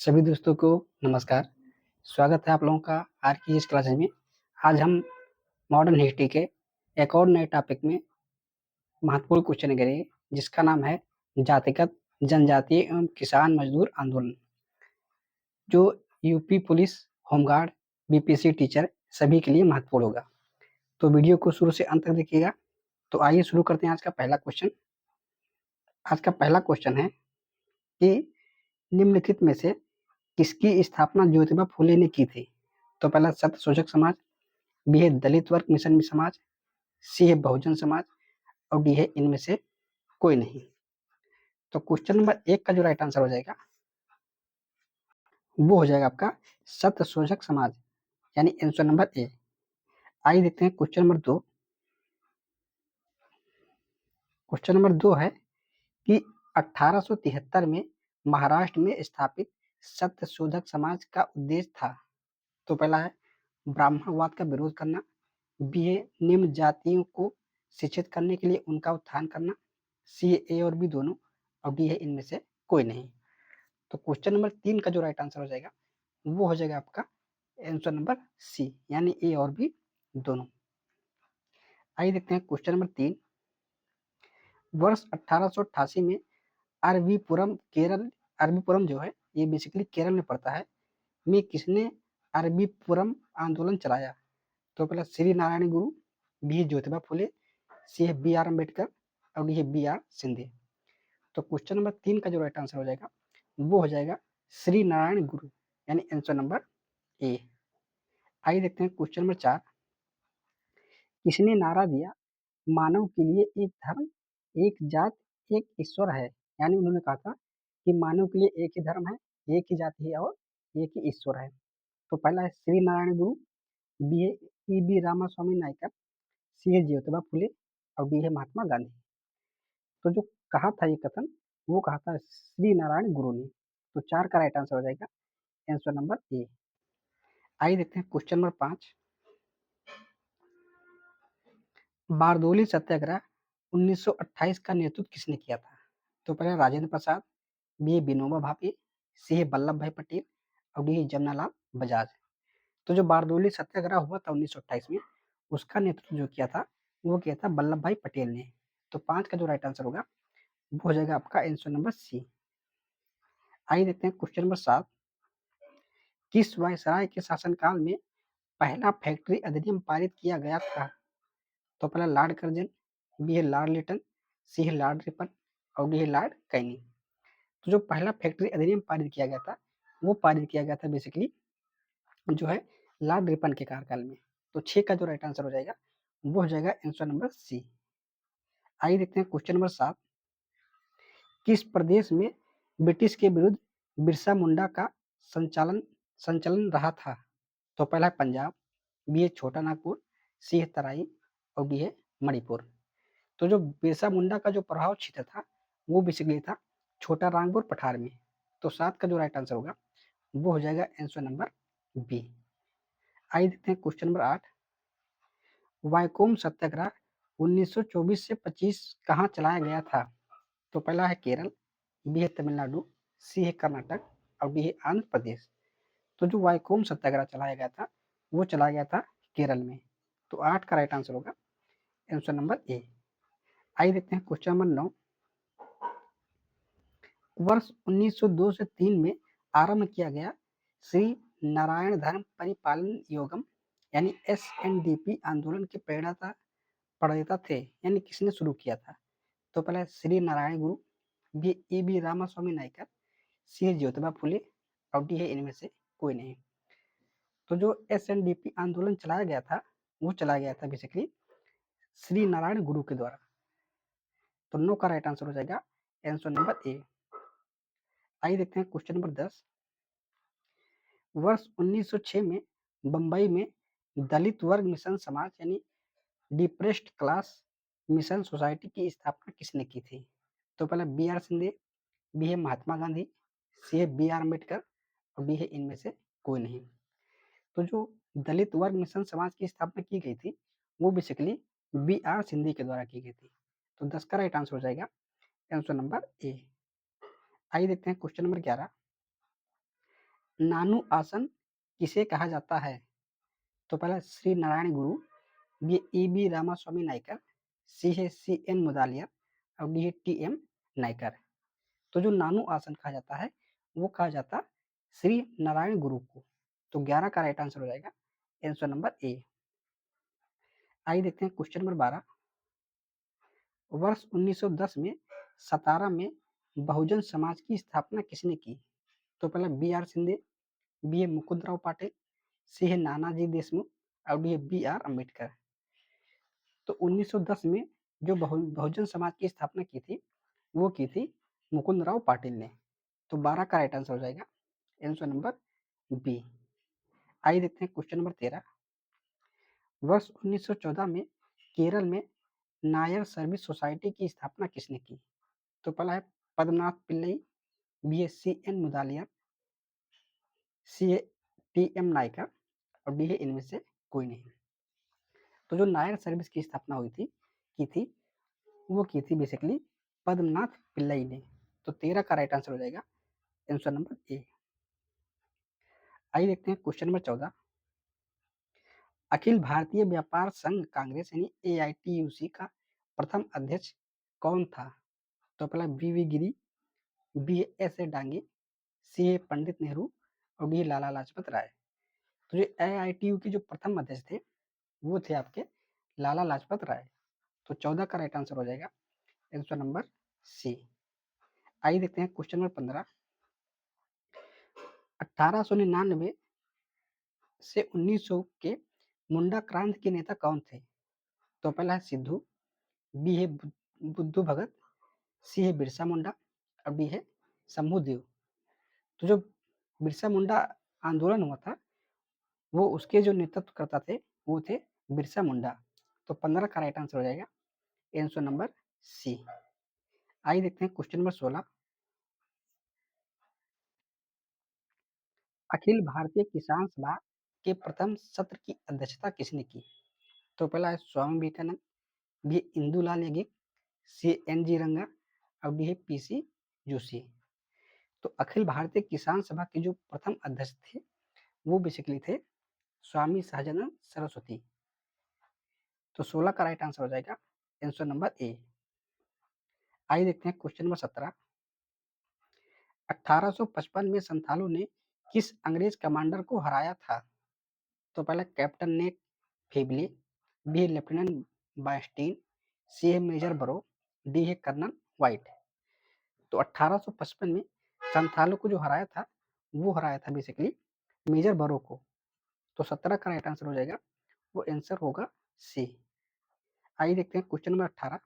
सभी दोस्तों को नमस्कार। स्वागत है आप लोगों का आज की इस क्लासेस में। आज हम मॉडर्न हिस्ट्री के एक और नए टॉपिक में महत्वपूर्ण क्वेश्चन करेंगे, जिसका नाम है जातिगत जनजातीय एवं किसान मजदूर आंदोलन, जो UP police, home guard, BPSC teacher सभी के लिए महत्वपूर्ण होगा। तो वीडियो को शुरू से अंत तक देखिएगा। तो आइए शुरू करते हैं आज का पहला क्वेश्चन। आज का पहला क्वेश्चन है कि निम्नलिखित में से किसकी स्थापना ज्योतिबा फुले ने की थी? तो पहला सत्य शोषक समाज, बी है दलित वर्ग मिशन समाज, सी है बहुजन समाज और डी है इनमें से कोई नहीं। तो क्वेश्चन नंबर 1 का जो राइट आंसर हो जाएगा वो हो जाएगा आपका सत्य शोषक समाज, यानी आंसर नंबर ए। आइए देखते हैं क्वेश्चन नंबर 2। क्वेश्चन नंबर 2 है कि 1873 में महाराष्ट्र में स्थापित सत्य शोधक समाज का उद्देश्य था। तो पहला है ब्राह्मणवाद का विरोध करना, बी है निम्न जातियों को शिक्षित करने के लिए उनका उत्थान करना, सी ए और बी दोनों और डी है इनमें से कोई नहीं। तो क्वेश्चन नंबर 3 का जो राइट आंसर हो जाएगा वो हो जाएगा आपका आंसर नंबर सी, यानी ए और बी दोनों। आइए देखते हैं क्वेश्चन नंबर 3। वर्ष 1888 में अरबीपुरम केरल, अरबीपुरम जो है ये बेसिकली केरल में पड़ता है, में किसने अरबीपुरम आंदोलन चलाया? तो पहला श्री नारायण गुरु, बी ज्योतिबा फुले, सी है बी आर अम्बेडकर और डी है बी आर सिंधे। तो क्वेश्चन नंबर 3 का जो राइट आंसर हो जाएगा वो हो जाएगा श्री नारायण गुरु, यानी आंसर नंबर ए। आइए देखते हैं क्वेश्चन नंबर 4। किसने नारा दिया मानव के लिए एक धर्म, एक जात, एक ईश्वर है? यानी उन्होंने कहा था कि मानव के लिए एक ही धर्म है, एक ही जाति है और एक ही ईश्वर है। तो पहला है श्री नारायण गुरु, बी है ई बी रामास्वामी नायकर, सी है ज्योतिबा फुले और डी है महात्मा गांधी। तो जो कहा था ये कथन वो कहा था श्री नारायण गुरु ने। तो 4 का राइट आंसर हो जाएगा आंसर नंबर ए। आइए देखते हैं क्वेश्चन नंबर 5। बारदोली सत्याग्रह 1928 का नेतृत्व किसने किया था? तो पहले राजेंद्र प्रसाद, बी है विनोबा भावे, सी है वल्लभ भाई पटेल और डी है जमनालाल बजाज। तो जो बारदोली सत्याग्रह हुआ था 1928 में, उसका नेतृत्व जो किया था वो किया था वल्लभ भाई पटेल ने। तो 5 का जो राइट आंसर होगा वो हो जाएगा आपका आंसर नंबर सी। आइए देखते हैं क्वेश्चन नंबर 7। किस वायसराय के शासनकाल में पहला फैक्ट्री अधिनियम पारित किया गया था? तो पहला लॉर्ड कर्जन, बी है लॉर्ड लिटन, सी है लॉर्ड रिपन और डी है लॉर्ड कैनिंग। तो जो पहला फैक्ट्री अधिनियम पारित किया गया था वो पारित किया गया था बेसिकली जो है लॉर्ड रिपन के कार्यकाल में। तो 6 का जो राइट आंसर हो जाएगा वो हो जाएगा आंसर नंबर सी। आइए देखते हैं क्वेश्चन नंबर 7। किस प्रदेश में ब्रिटिश के विरुद्ध बिरसा मुंडा का संचालन संचलन रहा था? तो पहला है पंजाब, बी है छोटा नागपुर, सी है तराई और डी है मणिपुर। तो जो बिरसा मुंडा का जो प्रभाव क्षेत्र था वो बेसिकली था छोटा नागपुर पठार में। तो 7 का जो राइट आंसर होगा वो हो जाएगा आंसर नंबर बी। आइए देखते हैं क्वेश्चन नंबर 8। वाइकोम सत्याग्रह 1924 से 25 कहाँ चलाया गया था? तो पहला है केरल, बी है तमिलनाडु, सी है कर्नाटक और डी है आंध्र प्रदेश। तो जो वाइकोम सत्याग्रह चलाया गया था वो चलाया गया था केरल में। तो 8 का राइट आंसर होगा आंसर नंबर ए। आइए देखते हैं क्वेश्चन नंबर 9। वर्ष 1902 से 3 में आरंभ किया गया श्री नारायण धर्म परिपालन योगम यानी SNDP आंदोलन के प्रणेता थे, यानी किसने शुरू किया था? तो पहला Shri Narayana Guru, B A B Ramaswami Naicker, C है ज्योतिबा फुले और डी है इनमें से कोई नहीं। तो जो SNDP आंदोलन चलाया गया था वो चलाया गया था बेसिकली श्री नारायण गुरु के द्वारा। तो 9 का राइट आंसर हो जाएगा आंसर नंबर ए। आइए देखते हैं क्वेश्चन नंबर 10। वर्ष 1906 में बंबई में दलित वर्ग मिशन समाज यानी डिप्रेस्ड क्लास मिशन सोसाइटी की स्थापना किसने की थी? तो पहला बी आर सिंधे, बी है महात्मा गांधी, सी है बी आर अम्बेडकर और डी है इनमें से कोई नहीं। तो जो दलित वर्ग मिशन समाज की स्थापना की गई थी वो बेसिकली बी आर सिंधे के द्वारा की गई थी। तो 10 का राइट आंसर हो जाएगा आंसर नंबर ए। आइए देखते हैं क्वेश्चन नंबर 11। नानू आसन किसे कहा जाता है? तो पहला Shri Narayana Guru, B E B Ramaswami Naicker, C है सी एन मुदालिया और डी है टी एम नायकर। तो जो नानू आसन कहा जाता है वो कहा जाता श्री नारायण गुरु को। तो 11 का राइट आंसर हो जाएगा आंसर नंबर ए। आइए देखते हैं क्वेश्चन नंबर 12। वर्ष 1910 में सतारा में बहुजन समाज की स्थापना किसने की? तो पहला बी आर सिंधे, बी है मुकुंदराव पाटिल, सी है नानाजी देशमुख और डी है बी आर अम्बेडकर। तो 1910 में जो बहुजन समाज की स्थापना की थी वो की थी मुकुंदराव पाटिल ने। तो 12 का राइट आंसर हो जाएगा आंसर नंबर बी। आइए देखते हैं क्वेश्चन नंबर 13। वर्ष 1914 में केरल में नायर सर्विस सोसाइटी की स्थापना किसने की? तो पहला है पद्मनाथ पिल्लई, बी है सी एन मुदालिया, सी है टी एम नायकर और डी है इनमें से कोई नहीं। तो जो नायर सर्विस की स्थापना हुई थी वो की थी बेसिकली पद्मनाथ पिल्लई ने। तो 13 का राइट आंसर हो जाएगा आंसर नंबर ए। आइए देखते हैं क्वेश्चन नंबर 14। अखिल भारतीय व्यापार संघ कांग्रेस यानी AITUC का प्रथम अध्यक्ष कौन था? तो पहला V Giri, B S A Dange, C A Pandit Nehru और डी लाला लाजपत राय। तो जो AITU के जो प्रथम अध्यक्ष थे वो थे आपके लाला लाजपत राय। तो 14 का राइट आंसर हो जाएगा आंसर नंबर सी। आइए देखते हैं क्वेश्चन नंबर 15। 1899 से 1900 के मुंडा क्रांति के नेता कौन थे? तो पहला है सिद्धू, बी है बुद्धू भगत, सी है बिरसा मुंडा और डी है शंभू देव। तो जो बिरसा मुंडा आंदोलन हुआ था वो उसके जो नेतृत्व करता थे वो थे बिरसा मुंडा। तो 15 का राइट आंसर हो जाएगा आंसर नंबर सी। आइए देखते हैं क्वेश्चन नंबर 16। अखिल भारतीय किसान सभा के प्रथम सत्र की अध्यक्षता किसने की? तो पहला है Swami Vivekananda, B Indulal Yagnik, C N G Ranga और डी है पीसी जोशी। तो अखिल भारतीय किसान सभा के जो प्रथम अध्यक्ष थे वो बेसिकली थे स्वामी सहजानंद सरस्वती। तो 16 का राइट आंसर हो जाएगा आंसर नंबर ए। आइए देखते हैं क्वेश्चन नंबर 17। 1855 में संथालों ने किस अंग्रेज कमांडर को हराया था? तो पहला कैप्टन नेक फेबले, बी है लेफ्टिनेंट बायस्टीन, सी है मेजर बरो, डी है कर्नल व्हाइट। तो 1855 में संथालों को जो हराया था वो हराया था बेसिकली मेजर बरो को। तो 17 का राइट आंसर हो जाएगा वो आंसर होगा सी। आइए देखते हैं क्वेश्चन नंबर 18।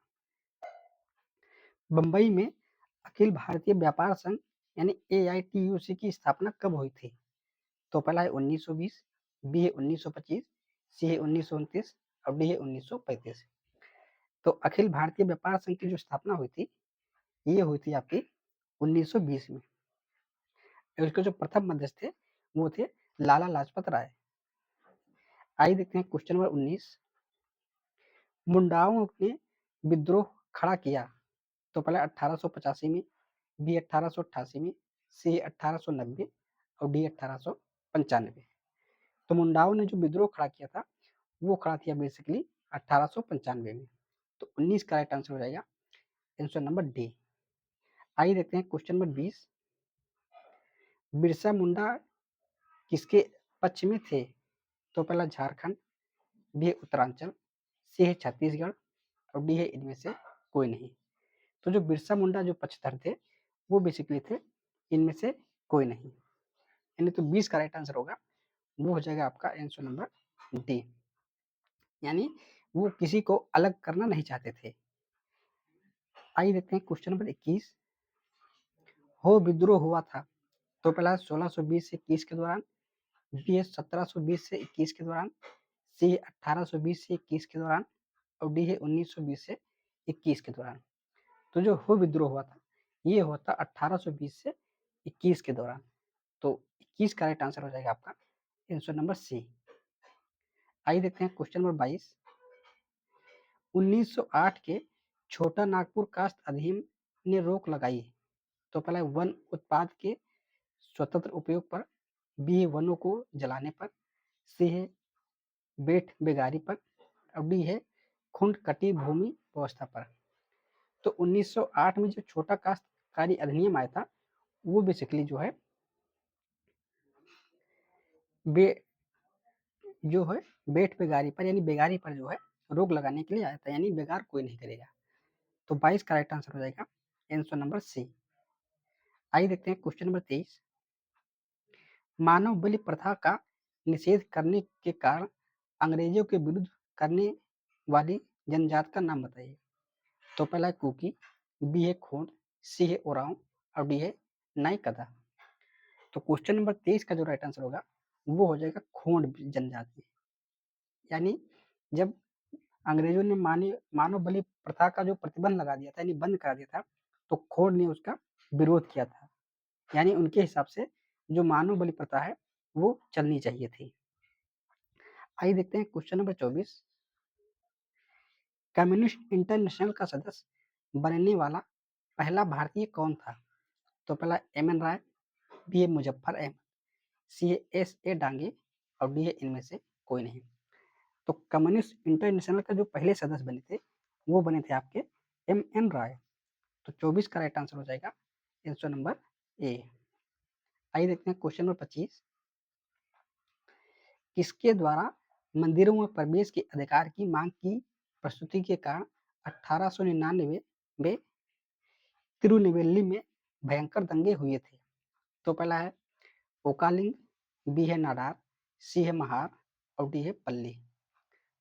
बंबई में अखिल भारतीय व्यापार संघ यानी AITUC की स्थापना कब हुई थी? तो पहला है 1920, बी है 1925, सी है 1929 और डी है 1935। तो अखिल भारतीय व्यापार संघ की जो स्थापना हुई थी ये हुई थी आपकी 1920 में। उसके जो प्रथम अध्यक्ष थे वो थे लाला लाजपत राय। आइए देखते हैं क्वेश्चन नंबर 19। मुंडाओं ने विद्रोह खड़ा किया तो पहले 1885 में, बी 1888 में, सी 1890 और डी 1895। तो मुंडाओं ने जो विद्रोह खड़ा किया था वो खड़ा किया बेसिकली 1895 में। तो 19 का राइट आंसर हो जाएगा आंसर नंबर डी। आइए देखते हैं क्वेश्चन नंबर 20। बिरसा मुंडा किसके पक्ष में थे? तो पहला झारखंड, बी है उत्तरांचल, सी है छत्तीसगढ़ और डी है इनमें से कोई नहीं। तो जो बिरसा मुंडा जो पक्षधर थे वो बेसिकली थे इनमें से कोई नहीं। यानी तो 20 का राइट आंसर होगा वो हो जाएगा आपका आंसर नंबर डी। यानी वो किसी को अलग करना नहीं चाहते थे। आइए देखते हैं क्वेश्चन नंबर 21। हो विद्रोह हुआ था तो पहला 1620 से 21 के दौरान, बी है 1720 से 21 के दौरान, सी है 1820 से 21 के दौरान और डी है 1920 से 21 के दौरान। तो जो हो विद्रोह हुआ था ये हुआ था 1820 से 21 के दौरान। तो 21 का राइट आंसर हो जाएगा आपका आंसर नंबर सी। आइए देखते हैं क्वेश्चन नंबर 22। 1908 के छोटा नागपुर कास्ट अधिनियम ने रोक लगाई तो पहला वन उत्पाद के स्वतंत्र उपयोग पर, बी है वनों को जलाने पर, सी है बेट बेगारी पर, और डी है खुंड कटी भूमि व्यवस्था पर। तो 1908 में जो छोटा काश्तकारी अधिनियम आया था वो बेसिकली जो है बे जो है बेट बेगारी पर यानी बेगारी पर जो है रोक लगाने के लिए आया था, यानी बेगार कोई नहीं करेगा। तो 22 का राइट आंसर हो जाएगा आंसर नंबर सी। आइए देखते हैं क्वेश्चन नंबर 23। मानव बलि प्रथा का निषेध करने के कारण अंग्रेजों के विरुद्ध करने वाली जनजात का नाम बताइए। तो पहला है कुकी, बी है खोंड, सी है ओरांव और डी है नाई कदा। तो क्वेश्चन नंबर 23 का जो राइट आंसर होगा वो हो जाएगा खोंड जनजाति। यानी जब अंग्रेजों ने मानव बलि प्रथा का जो प्रतिबंध लगा दिया था यानी बंद करा दिया था, तो खोंड ने उसका विरोध किया था। यानी उनके हिसाब से जो मानव बलि प्रथा है वो चलनी चाहिए थी। आइए देखते हैं क्वेश्चन नंबर 24। कम्युनिस्ट इंटरनेशनल का सदस्य बनने वाला पहला भारतीय कौन था? तो पहला एम एन राय, बी है मुजफ्फर अहमद, सी है एस ए डांगे और डी है इनमें से कोई नहीं। तो कम्युनिस्ट इंटरनेशनल का जो पहले सदस्य बने थे वो बने थे आपके एम एन राय। तो 24 का राइट आंसर हो जाएगा आंसर नंबर ए। आइए देखते हैं क्वेश्चन नंबर 25। किसके द्वारा मंदिरों में प्रवेश के अधिकार की मांग की प्रस्तुति के कारण 1899 में तिरुनेवेली में भयंकर दंगे हुए थे? तो पहला है ओकालिंग, बी है नाडार, सी है महार और डी है पल्ली।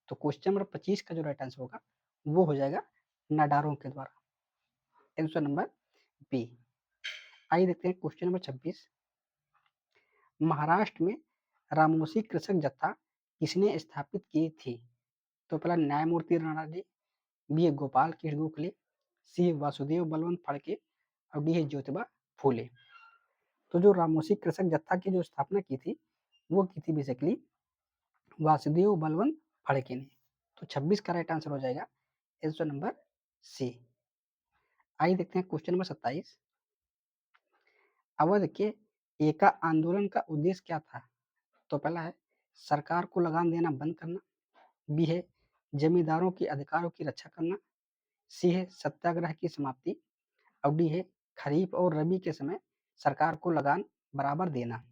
तो क्वेश्चन नंबर 25 का जो राइट आंसर होगा वो हो जाएगा नाडारों के द्वारा, आंसर नंबर बी। आइए देखते हैं क्वेश्चन नंबर 26। महाराष्ट्र में रामोसी कृषक जत्था किसने स्थापित की थी? तो पहला न्यायमूर्ति राणाजी, बी है गोपाल कृष्ण गोखले, सी है वासुदेव बलवंत फड़के और डी है ज्योतिबा फूले। तो जो रामोसी कृषक जत्था की जो स्थापना की थी वो की थी बेसिकली वासुदेव बलवंत फड़के ने। तो 26 का राइट आंसर हो जाएगा आंसर नंबर सी। आइए देखते हैं क्वेश्चन नंबर 27। अवध के एका आंदोलन का उद्देश्य क्या था? तो पहला है सरकार को लगान देना बंद करना, बी है जमींदारों के अधिकारों की रक्षा करना, सी है सत्याग्रह की समाप्ति और डी है खरीफ और रबी के समय सरकार को लगान बराबर देना।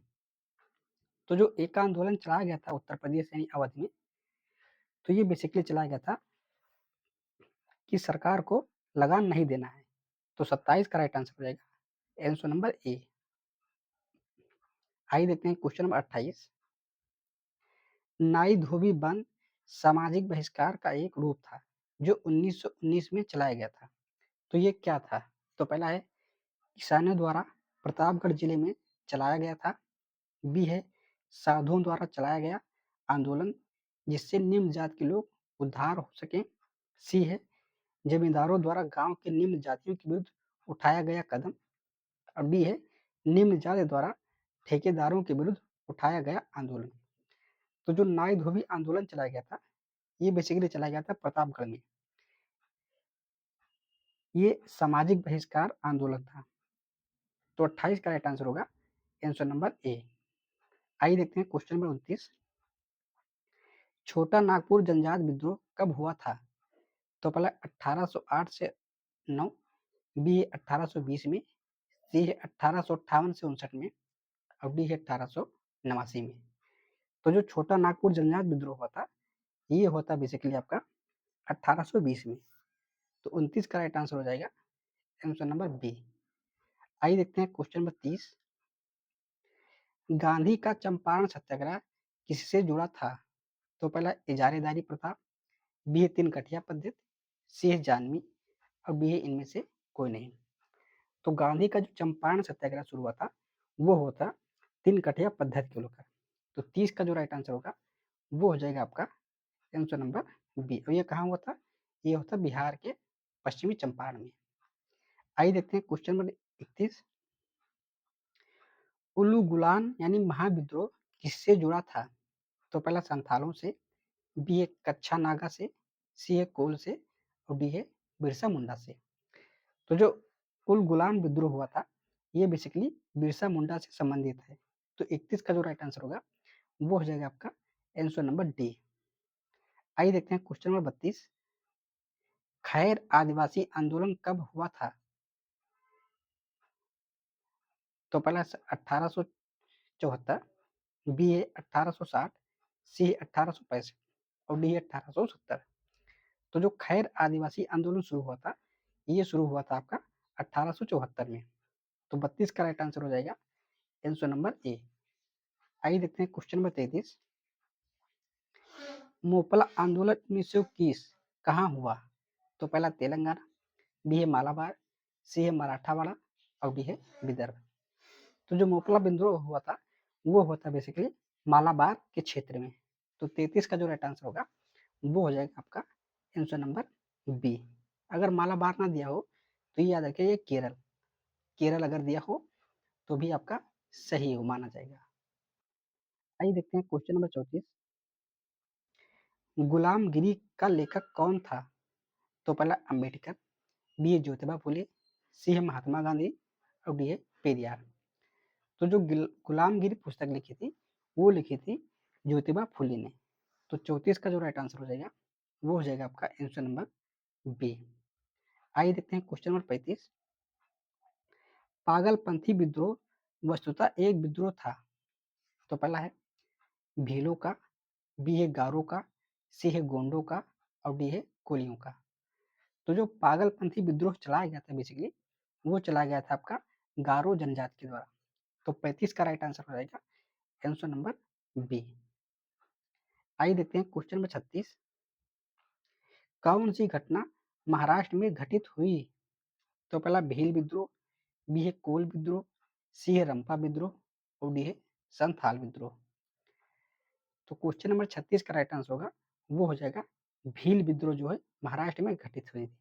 तो जो एका आंदोलन चलाया गया था उत्तर प्रदेश यानी अवध में, तो ये बेसिकली चलाया गया था कि सरकार को लगान नहीं देना है। तो 27 का राइट आंसर हो जाएगा आंसर नंबर ए। आइए देखते हैं क्वेश्चन नंबर 28। नाई धोबी बंद सामाजिक बहिष्कार का एक रूप था जो 1919 में चलाया गया था। तो ये क्या था? तो पहला है किसानों द्वारा प्रतापगढ़ जिले में चलाया गया था, बी है साधुओं द्वारा चलाया गया आंदोलन जिससे निम्न जात के लोग उद्धार हो सके, सी है जमींदारों द्वारा गांव के निम्न जातियों के विरुद्ध उठाया गया कदम और डी है निम्न जाति द्वारा ठेकेदारों के विरुद्ध उठाया गया आंदोलन। तो जो नाई धोबी आंदोलन चलाया गया था ये बेसिकली चलाया गया था प्रतापगढ़ में। ये सामाजिक बहिष्कार आंदोलन था। तो 28 का राइट आंसर होगा आंसर नंबर ए। आइए देखते हैं क्वेश्चन नंबर 29। छोटा नागपुर जनजात विद्रोह कब हुआ था? तो पहला 1808 से 9, बी 1820 में, सी है 1858 से 59 में और डी है 1889 में। तो जो छोटा नागपुर जनजात विद्रोह हुआ था ये हुआ था बेसिकली आपका 1820 में। तो 29 का राइट आंसर हो जाएगा आंसर नंबर बी। आइए देखते हैं क्वेश्चन नंबर 30। गांधी का चंपारण सत्याग्रह किससे जुड़ा था? तो पहला इजारेदारी प्रथा, बी है तीन कठिया पद्धति, सी है जानवी और डी है इनमें से कोई नहीं। तो गांधी का जो चंपारण सत्याग्रह शुरू हुआ था वो होता तीन कठिया पद्धति को लेकर। तो 30 का जो राइट आंसर होगा वो हो जाएगा आपका आंसर नंबर बी। और ये कहाँ हुआ था? ये होता बिहार के पश्चिमी चंपारण में। आइए देखते हैं क्वेश्चन नंबर 31। उल्लू गुलान यानी महाविद्रोह किससे जुड़ा था? तो पहला संथालों से, बी है कच्छा नागा से, सी है कोल से और डी है बिरसा मुंडा से। तो जो उल गुलान विद्रोह हुआ था ये बेसिकली बिरसा मुंडा से संबंधित है। तो 31 का जो राइट आंसर होगा वो हो जाएगा आपका आंसर नंबर डी। आइए देखते हैं क्वेश्चन नंबर 32। खैर आदिवासी आंदोलन कब हुआ था? तो पहला 1874, बी है 1860, सी है 1865 और डी है 1870। तो जो खैर आदिवासी आंदोलन शुरू हुआ था, ये शुरू हुआ था आपका 1874 में। तो 32 का राइट आंसर हो जाएगा आंसर नंबर ए। आइए देखते हैं क्वेश्चन नंबर 33। मोपला आंदोलन 1921 कहाँ हुआ? तो पहला तेलंगाना, बी है मालाबार, सी है मराठावाड़ा और डी है विदर्भ। तो जो मोपला विद्रोह हुआ था वो हुआ था बेसिकली मालाबार के क्षेत्र में। तो 33 का जो राइट आंसर होगा वो हो जाएगा आपका आंसर नंबर बी। अगर मालाबार ना दिया हो तो ये याद रखिए, ये केरल, केरल अगर दिया हो तो भी आपका सही हो माना जाएगा। आइए देखते हैं क्वेश्चन नंबर 34। गुलामगिरी का लेखक कौन था? तो पहला अम्बेडकर, बी है ज्योतिबा फुले, सी है महात्मा गांधी और डी है पेरियार। तो जो गुलामगिरी पुस्तक लिखी थी वो लिखी थी ज्योतिबा फुले ने। तो 34 का जो राइट आंसर हो जाएगा वो हो जाएगा आपका आंसर नंबर बी। आइए देखते हैं क्वेश्चन नंबर 35। पागलपंथी विद्रोह वस्तुतः एक विद्रोह था। तो पहला है भीलों का, बी है गारो का, सी है गोंडों का और डी है कोलियों का। तो जो पागलपंथी विद्रोह चलाया गया था बेसिकली वो चलाया गया था आपका गारो जनजाति के द्वारा। तो 35 का राइट आंसर हो जाएगा आंसर नंबर बी। आइए देखते हैं क्वेश्चन नंबर 36। कौन सी घटना महाराष्ट्र में घटित हुई? तो पहला भील विद्रोह, बी है कोल विद्रोह, सी है रंपा विद्रोह और डी है संथाल विद्रोह। तो क्वेश्चन नंबर 36 का राइट आंसर होगा वो हो जाएगा भील विद्रोह जो है महाराष्ट्र में घटित हुई थी।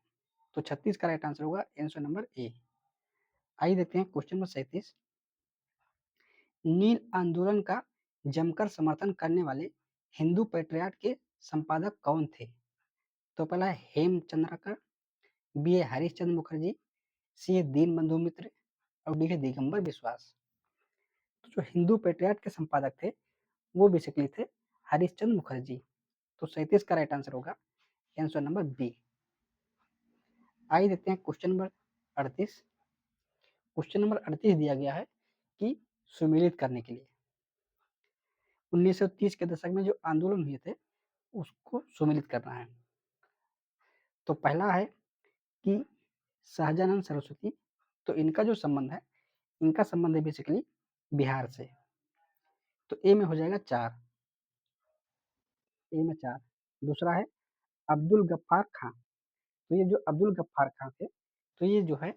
तो 36 का राइट आंसर होगा आंसर नंबर ए। आइए देखते हैं क्वेश्चन नंबर 37। नील आंदोलन का जमकर समर्थन करने वाले हिंदू पेट्रियाट के संपादक कौन थे? तो पहला है हेमचंद्रकर, बी है हरिश्चंद्र मुखर्जी, सी है दीनबंधु मित्र और डी है दिगंबर विश्वास। तो जो हिंदू पेट्रियाट के संपादक थे वो बेसिकली थे हरिश्चंद्र मुखर्जी। तो 37 का राइट आंसर होगा आंसर नंबर बी। आइए देखते हैं क्वेश्चन नंबर 38। क्वेश्चन नंबर 38 दिया गया है कि सुमेलित करने के लिए 1930 के दशक में जो आंदोलन हुए थे उसको सुमेलित करना है। तो पहला है कि सहजानंद सरस्वती, तो इनका जो संबंध है, इनका संबंध है बेसिकली बिहार से। तो ए में हो जाएगा 4, ए में 4। दूसरा है अब्दुल गफ्फार खां, तो ये जो अब्दुल गफ्फार खां थे तो ये जो है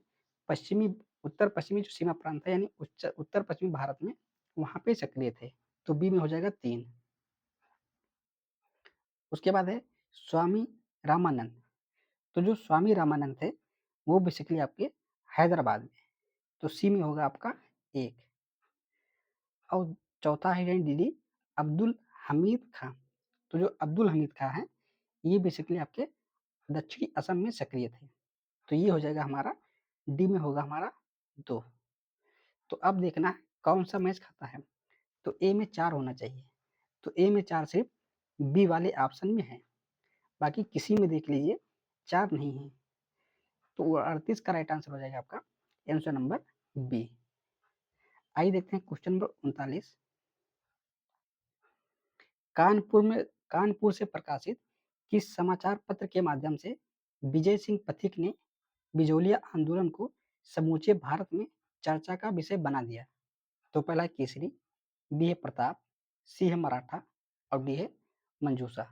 पश्चिमी उत्तर पश्चिमी जो सीमा प्रांत है यानी उत्तर पश्चिमी भारत में वहां पे सक्रिय थे। तो बी में हो जाएगा 3। उसके बाद है स्वामी रामानंद, तो जो स्वामी रामानंद थे वो बेसिकली आपके हैदराबाद में। तो सी में होगा आपका 1। और चौथा है डी अब्दुल हमीद खां, तो जो अब्दुल हमीद खां है ये बेसिकली आपके दक्षिणी असम में सक्रिय थे। तो ये हो जाएगा हमारा डी में होगा हमारा 2। तो अब देखना है कौन सा मैच खाता है। तो ए में 4 होना चाहिए, तो ए में 4 सिर्फ बी वाले ऑप्शन में है, बाकी किसी में देख लीजिए 4 नहीं है। तो 38 का राइट आंसर हो जाएगा आपका आंसर नंबर बी। आइए देखते हैं क्वेश्चन नंबर 39। कानपुर से प्रकाशित किस समाचार पत्र के माध्यम से विजय सिंह पथिक ने बिजोलिया आंदोलन को समूचे भारत में चर्चा का विषय बना दिया? तो पहला है केसरी, बी है प्रताप, सी है मराठा और डी है मंजूषा।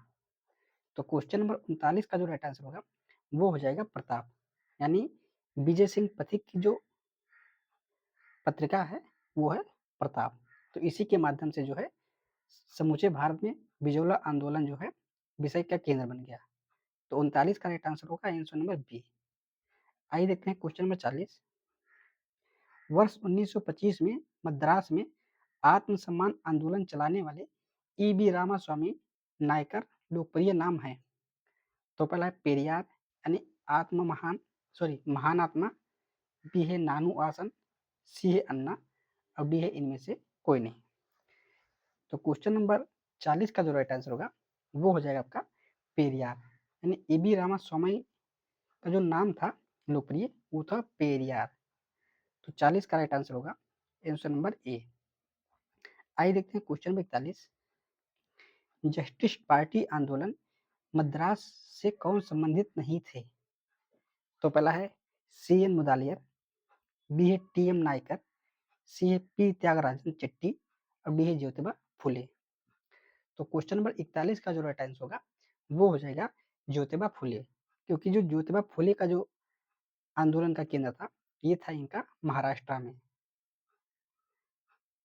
तो क्वेश्चन नंबर 39 का जो राइट आंसर होगा वो हो जाएगा प्रताप, यानी विजय सिंह पथिक की जो पत्रिका है वो है प्रताप। तो इसी के माध्यम से जो है समूचे भारत में बिजोला आंदोलन जो है विषय का केंद्र बन गया। तो 39 का राइट आंसर होगा आंसर नंबर बी। आइए देखते हैं क्वेश्चन नंबर 40। वर्ष 1925 में मद्रास में आत्मसम्मान आंदोलन चलाने वाले ई.बी. रामास्वामी नायकर लोकप्रिय नाम है। तो पहला है पेरियार यानी महान आत्मा, बी है नानू आसन, सी है अन्ना और डी है इनमें से कोई नहीं। तो क्वेश्चन नंबर 40 का जो राइट आंसर होगा वो हो जाएगा आपका पेरियार, यानी एबी रामास्वामी का जो नाम था लोकप्रिय वो था पेरियार। तो 40 का राइट आंसर होगा आंसर नंबर ए। आइए देखते हैं क्वेश्चन नंबर 41। जस्टिस पार्टी आंदोलन मद्रास से कौन संबंधित नहीं थे? तो पहला है सी एन मुदालियर, बी है टी एम नायकर, सी है पी त्यागराजन चट्टी और डी है ज्योतिबा फुले। तो क्वेश्चन नंबर 41 का जो राइट आंसर होगा वो हो जाएगा ज्योतिबा फुले, क्योंकि जो ज्योतिबा फुले का जो आंदोलन का केंद्र था ये था इनका महाराष्ट्र में।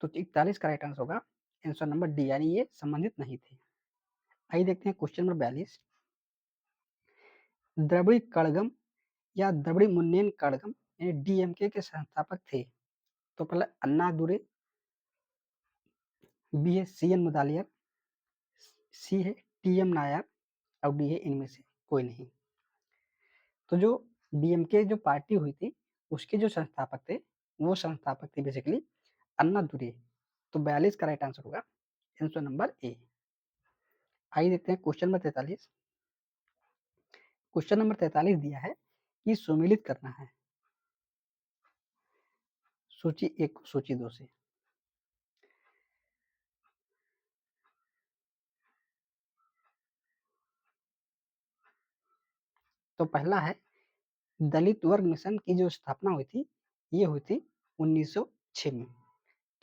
तो 41 का राइट आंसर होगा आंसर नंबर डी, यानी ये संबंधित नहीं थे। आइए देखते हैं क्वेश्चन नंबर 42। द्रविड़ कड़गम या द्रविड़ मुन्नेन कड़गम यानी डीएमके के संस्थापक थे? तो पहले अन्ना दुरे, बी है सी एन मुदालियर, सी है टी एम नायर और डी है इनमें से कोई नहीं। तो जो डीएमके जो पार्टी हुई थी उसके जो संस्थापक थे वो संस्थापक थे बेसिकली अन्ना दुरे। तो 42 का राइट आंसर होगा आंसर नंबर ए। आइए देखते हैं क्वेश्चन नंबर 43। क्वेश्चन नंबर 43 दिया है कि सुमेलित करना है सूची 1 को सूची 2 से। तो पहला है दलित वर्ग मिशन की जो स्थापना हुई थी ये हुई थी 1906 में।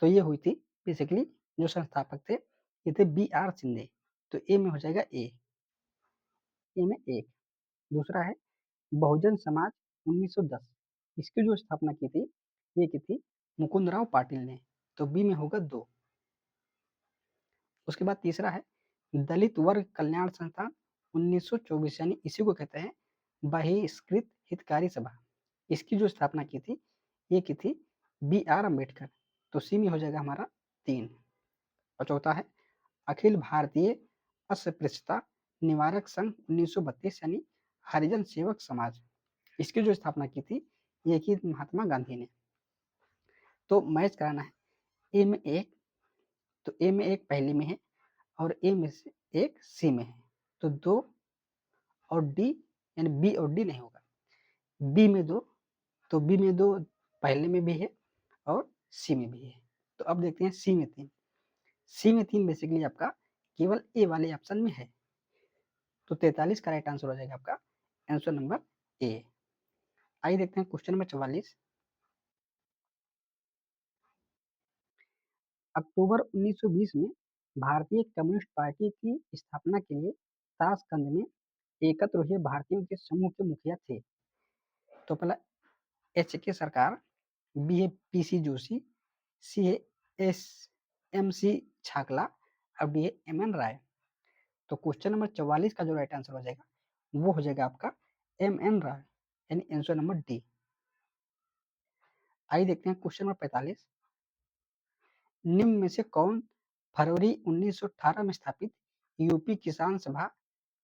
तो ये हुई थी बेसिकली जो संस्थापक थे ये थे बी आर सिंधे। तो ए में हो जाएगा ए में एक। दूसरा है बहुजन समाज 1910, इसकी जो स्थापना की थी ये की थी मुकुंदराव पाटिल ने। तो बी में होगा 2। उसके बाद तीसरा है दलित वर्ग कल्याण संस्थान 1924, यानी इसी को कहते हैं बहिष्कृत हितकारी सभा, इसकी जो स्थापना की थी ये की थी बी आर अम्बेडकर। तो सी में हो जाएगा हमारा 3। और चौथा है अखिल भारतीय अस्पृश्यता निवारक संघ 1932, यानी हरिजन सेवक समाज, इसकी जो स्थापना की थी ये की महात्मा गांधी ने। तो मैच कराना है ए में एक, तो ए में एक पहली में है और ए में से एक सी में है। तो 2 और डी, यानी बी और डी नहीं होगा। बी में 2, तो बी में 2 पहले में भी है और सी में भी है। तो अब देखते हैं सी में 3। सी में 3 बेसिकली आपका केवल ए वाले ऑप्शन में है। तो 43 का राइट आंसर हो जाएगा आपका आंसर नंबर ए। आइए देखते हैं क्वेश्चन नंबर 44। अक्टूबर 1920 में भारतीय कम्युनिस्ट पार्टी की स्थापना के लिए ताशकंद में एकत्र हुए भारतीयों के समूह के मुखिया थे? तो पहला एच के सरकार, बी है पी सी जोशी, सी है एस एम सी छाकला और डी है एम एन राय। तो क्वेश्चन नंबर 44 का जो राइट आंसर हो जाएगा वो हो जाएगा आपका एम एन राय, यानी आंसर नंबर डी। आइए देखते हैं क्वेश्चन नंबर 45। निम्न में से कौन फरवरी 1918 में स्थापित यूपी किसान सभा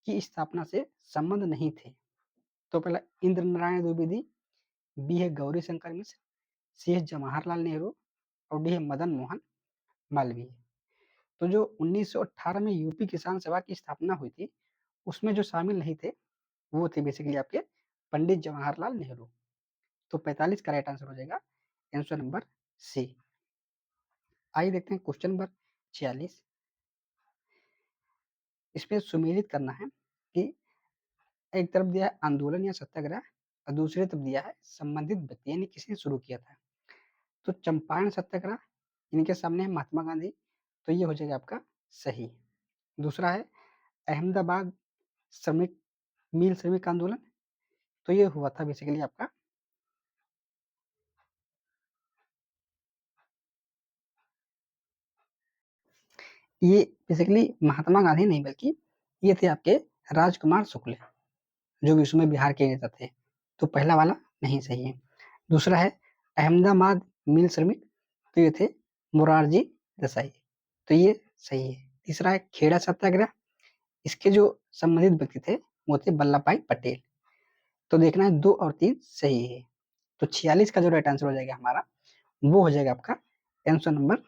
की स्थापना से संबंध नहीं थे? तो पहला इंद्र नारायण द्विवेदी, बी है गौरी शंकर मिश्र, सी है जवाहरलाल नेहरू और डी है मदन मोहन मालवीय। तो जो 1918 में यूपी किसान सभा की स्थापना हुई थी उसमें जो शामिल नहीं थे वो थे बेसिकली आपके पंडित जवाहरलाल नेहरू। तो 45 का राइट आंसर हो जाएगा आंसर नंबर सी। आइए देखते हैं क्वेश्चन नंबर 46। इसमें सुमेलित करना है कि एक तरफ दिया है आंदोलन या सत्याग्रह और दूसरी तरफ दिया है संबंधित व्यक्ति, यानी किसने शुरू किया था। तो चंपारण सत्याग्रह, इनके सामने है महात्मा गांधी, तो ये हो जाएगा आपका सही। दूसरा है अहमदाबाद श्रमिक मिल श्रमिक आंदोलन, तो ये हुआ था बेसिकली आपका ये बेसिकली महात्मा गांधी नहीं बल्कि ये थे आपके राजकुमार शुक्ल, जो भी उसमें बिहार के नेता थे। तो पहला वाला नहीं सही है। दूसरा है अहमदाबाद मिल श्रमिक, तो ये थे मोरारजी देसाई, तो ये सही है। तीसरा है खेड़ा सत्याग्रह, इसके जो संबंधित व्यक्ति थे वो थे वल्लभ भाई पटेल। तो देखना है 2 और 3 सही है। तो 46 का जो राइट आंसर हो जाएगा हमारा वो हो जाएगा आपका आंसर नंबर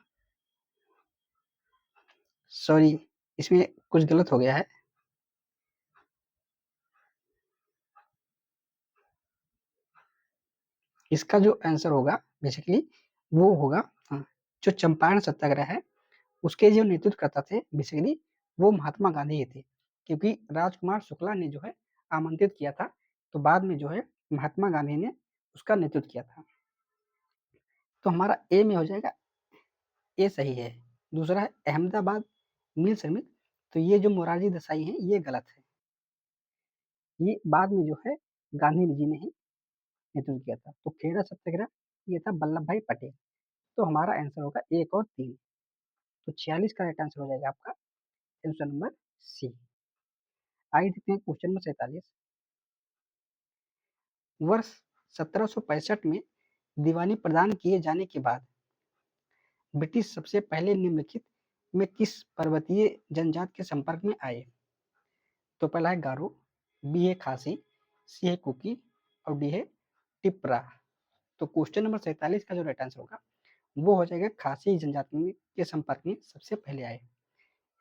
सॉरी, इसमें कुछ गलत हो गया है। इसका जो आंसर होगा बेसिकली वो होगा, हाँ, जो चंपारण सत्याग्रह है उसके जो नेतृत्व करता थे बेसिकली वो महात्मा गांधी ही थे, क्योंकि राजकुमार शुक्ला ने जो है आमंत्रित किया था, तो बाद में जो है महात्मा गांधी ने उसका नेतृत्व किया था। तो हमारा ए में हो जाएगा, ए सही है। दूसरा है अहमदाबाद मिल समिति, तो ये जो मोरारजी देसाई है ये गलत है, ये बाद में जो है गांधी जी ने ही नेतृत्व किया था। तो खेड़ा सत्याग्रह ये था वल्लभ भाई पटेल। तो हमारा आंसर होगा एक और तीन। तो 46 का राइट आंसर हो जाएगा आपका ऑप्शन नंबर सी। आइए देखते हैं क्वेश्चन नंबर 47। वर्ष 1765 में दीवानी प्रदान किए जाने के बाद ब्रिटिश सबसे पहले निम्नलिखित में किस पर्वतीय जनजाति के संपर्क में आए? तो पहला है गारो, बी है खासी, सी है कुकी और डी है टिपरा। तो क्वेश्चन नंबर 47 का जो राइट आंसर होगा वो हो जाएगा खासी जनजाति के संपर्क में सबसे पहले आए,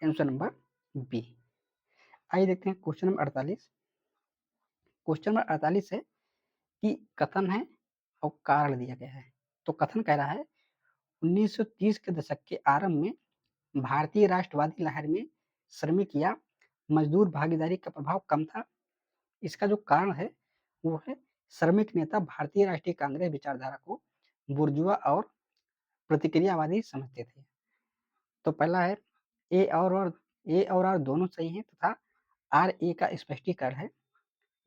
आंसर नंबर बी। आइए देखते हैं क्वेश्चन नंबर 48। क्वेश्चन नंबर 48 है कि कथन है और कारण दिया गया है। तो कथन कह रहा है 1930 के दशक के आरंभ में भारतीय राष्ट्रवादी लहर में श्रमिक या मजदूर भागीदारी का प्रभाव कम था। इसका जो कारण है वो है श्रमिक नेता भारतीय राष्ट्रीय कांग्रेस विचारधारा को बुर्जुआ और प्रतिक्रियावादी समझते थे। तो पहला है ए और आर दोनों सही हैं तथा आर ए का स्पष्टीकरण है।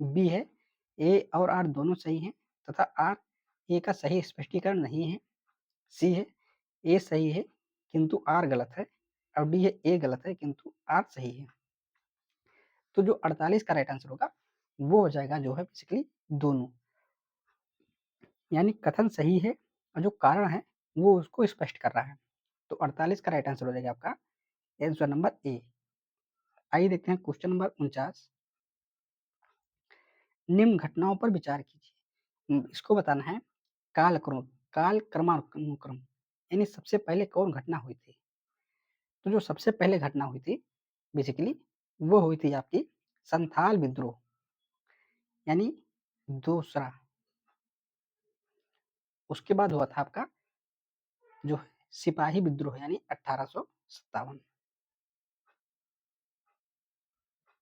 बी है ए और आर दोनों सही हैं तथा आर ए का सही स्पष्टीकरण नहीं है। सी है ए सही है किंतु आर गलत है। और डी है ए गलत है किंतु आर सही है। तो जो 48 का राइट आंसर होगा वो हो जाएगा जो है बेसिकली दोनों, यानी कथन सही है और जो कारण है वो उसको स्पष्ट कर रहा है। तो 48 का राइट आंसर हो जाएगा आपका आंसर नंबर ए। आइए देखते हैं क्वेश्चन नंबर 49। निम्न घटनाओं पर विचार कीजिए। इसको बताना है काल क्रमानुक्रम, यानी सबसे पहले कौन घटना हुई थी। तो जो सबसे पहले घटना हुई थी बेसिकली वो हुई थी आपकी संथाल विद्रोह, यानी दूसरा। उसके बाद हुआ था आपका जो सिपाही विद्रोह यानी 1857।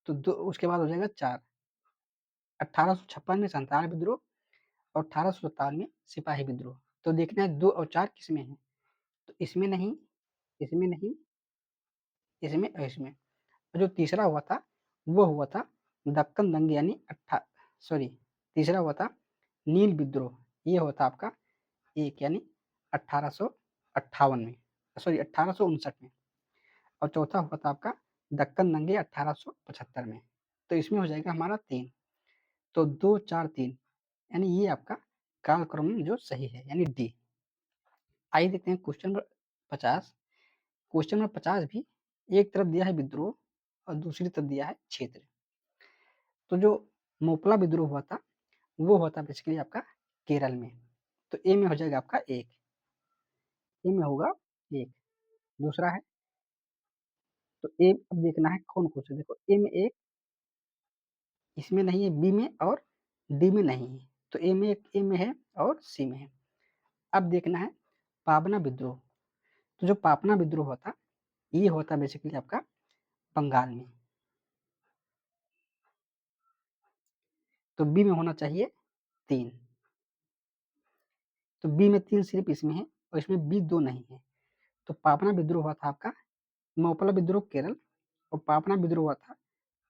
तो उसके बाद हो जाएगा चार, 1856 में संथाल विद्रोह और 1857 में सिपाही विद्रोह। तो देखना है दो और चार किसमें है। तो इसमें नहीं, इसमें नहीं, इसमें और इसमें। जो तीसरा हुआ था वो हुआ था दक्कन दंगे यानी तीसरा हुआ था नील विद्रोह, ये हुआ था आपका एक यानी 1858 में, 1859 में। और चौथा हुआ था आपका दक्कन दंगे 1875 में। तो इसमें हो जाएगा हमारा तीन। तो दो चार तीन, यानी ये आपका कालक्रम जो सही है यानी डी। आइए देखते हैं क्वेश्चन नंबर 50। क्वेश्चन नंबर 50 भी एक तरफ दिया है विद्रोह और दूसरी तरफ दिया है क्षेत्र। तो जो मोपला विद्रोह हुआ था वो हुआ था बेसिकली आपका केरल में। तो ए में हो जाएगा आपका एक, ए में होगा एक। दूसरा है तो ए, अब देखना है कौन कौन सा। देखो ए में एक, इसमें नहीं है, बी में और डी में नहीं है। तो ए में है और सी में है। अब देखना है पाबना विद्रोह। तो जो पापना विद्रोह होता ये होता बेसिकली आपका बंगाल में। तो बी में होना चाहिए तीन। तो बी में तीन सिर्फ इसमें है और इसमें बी दो नहीं है। तो पापना विद्रोह हुआ था आपका मोपला विद्रोह केरल और पापना विद्रोह हुआ था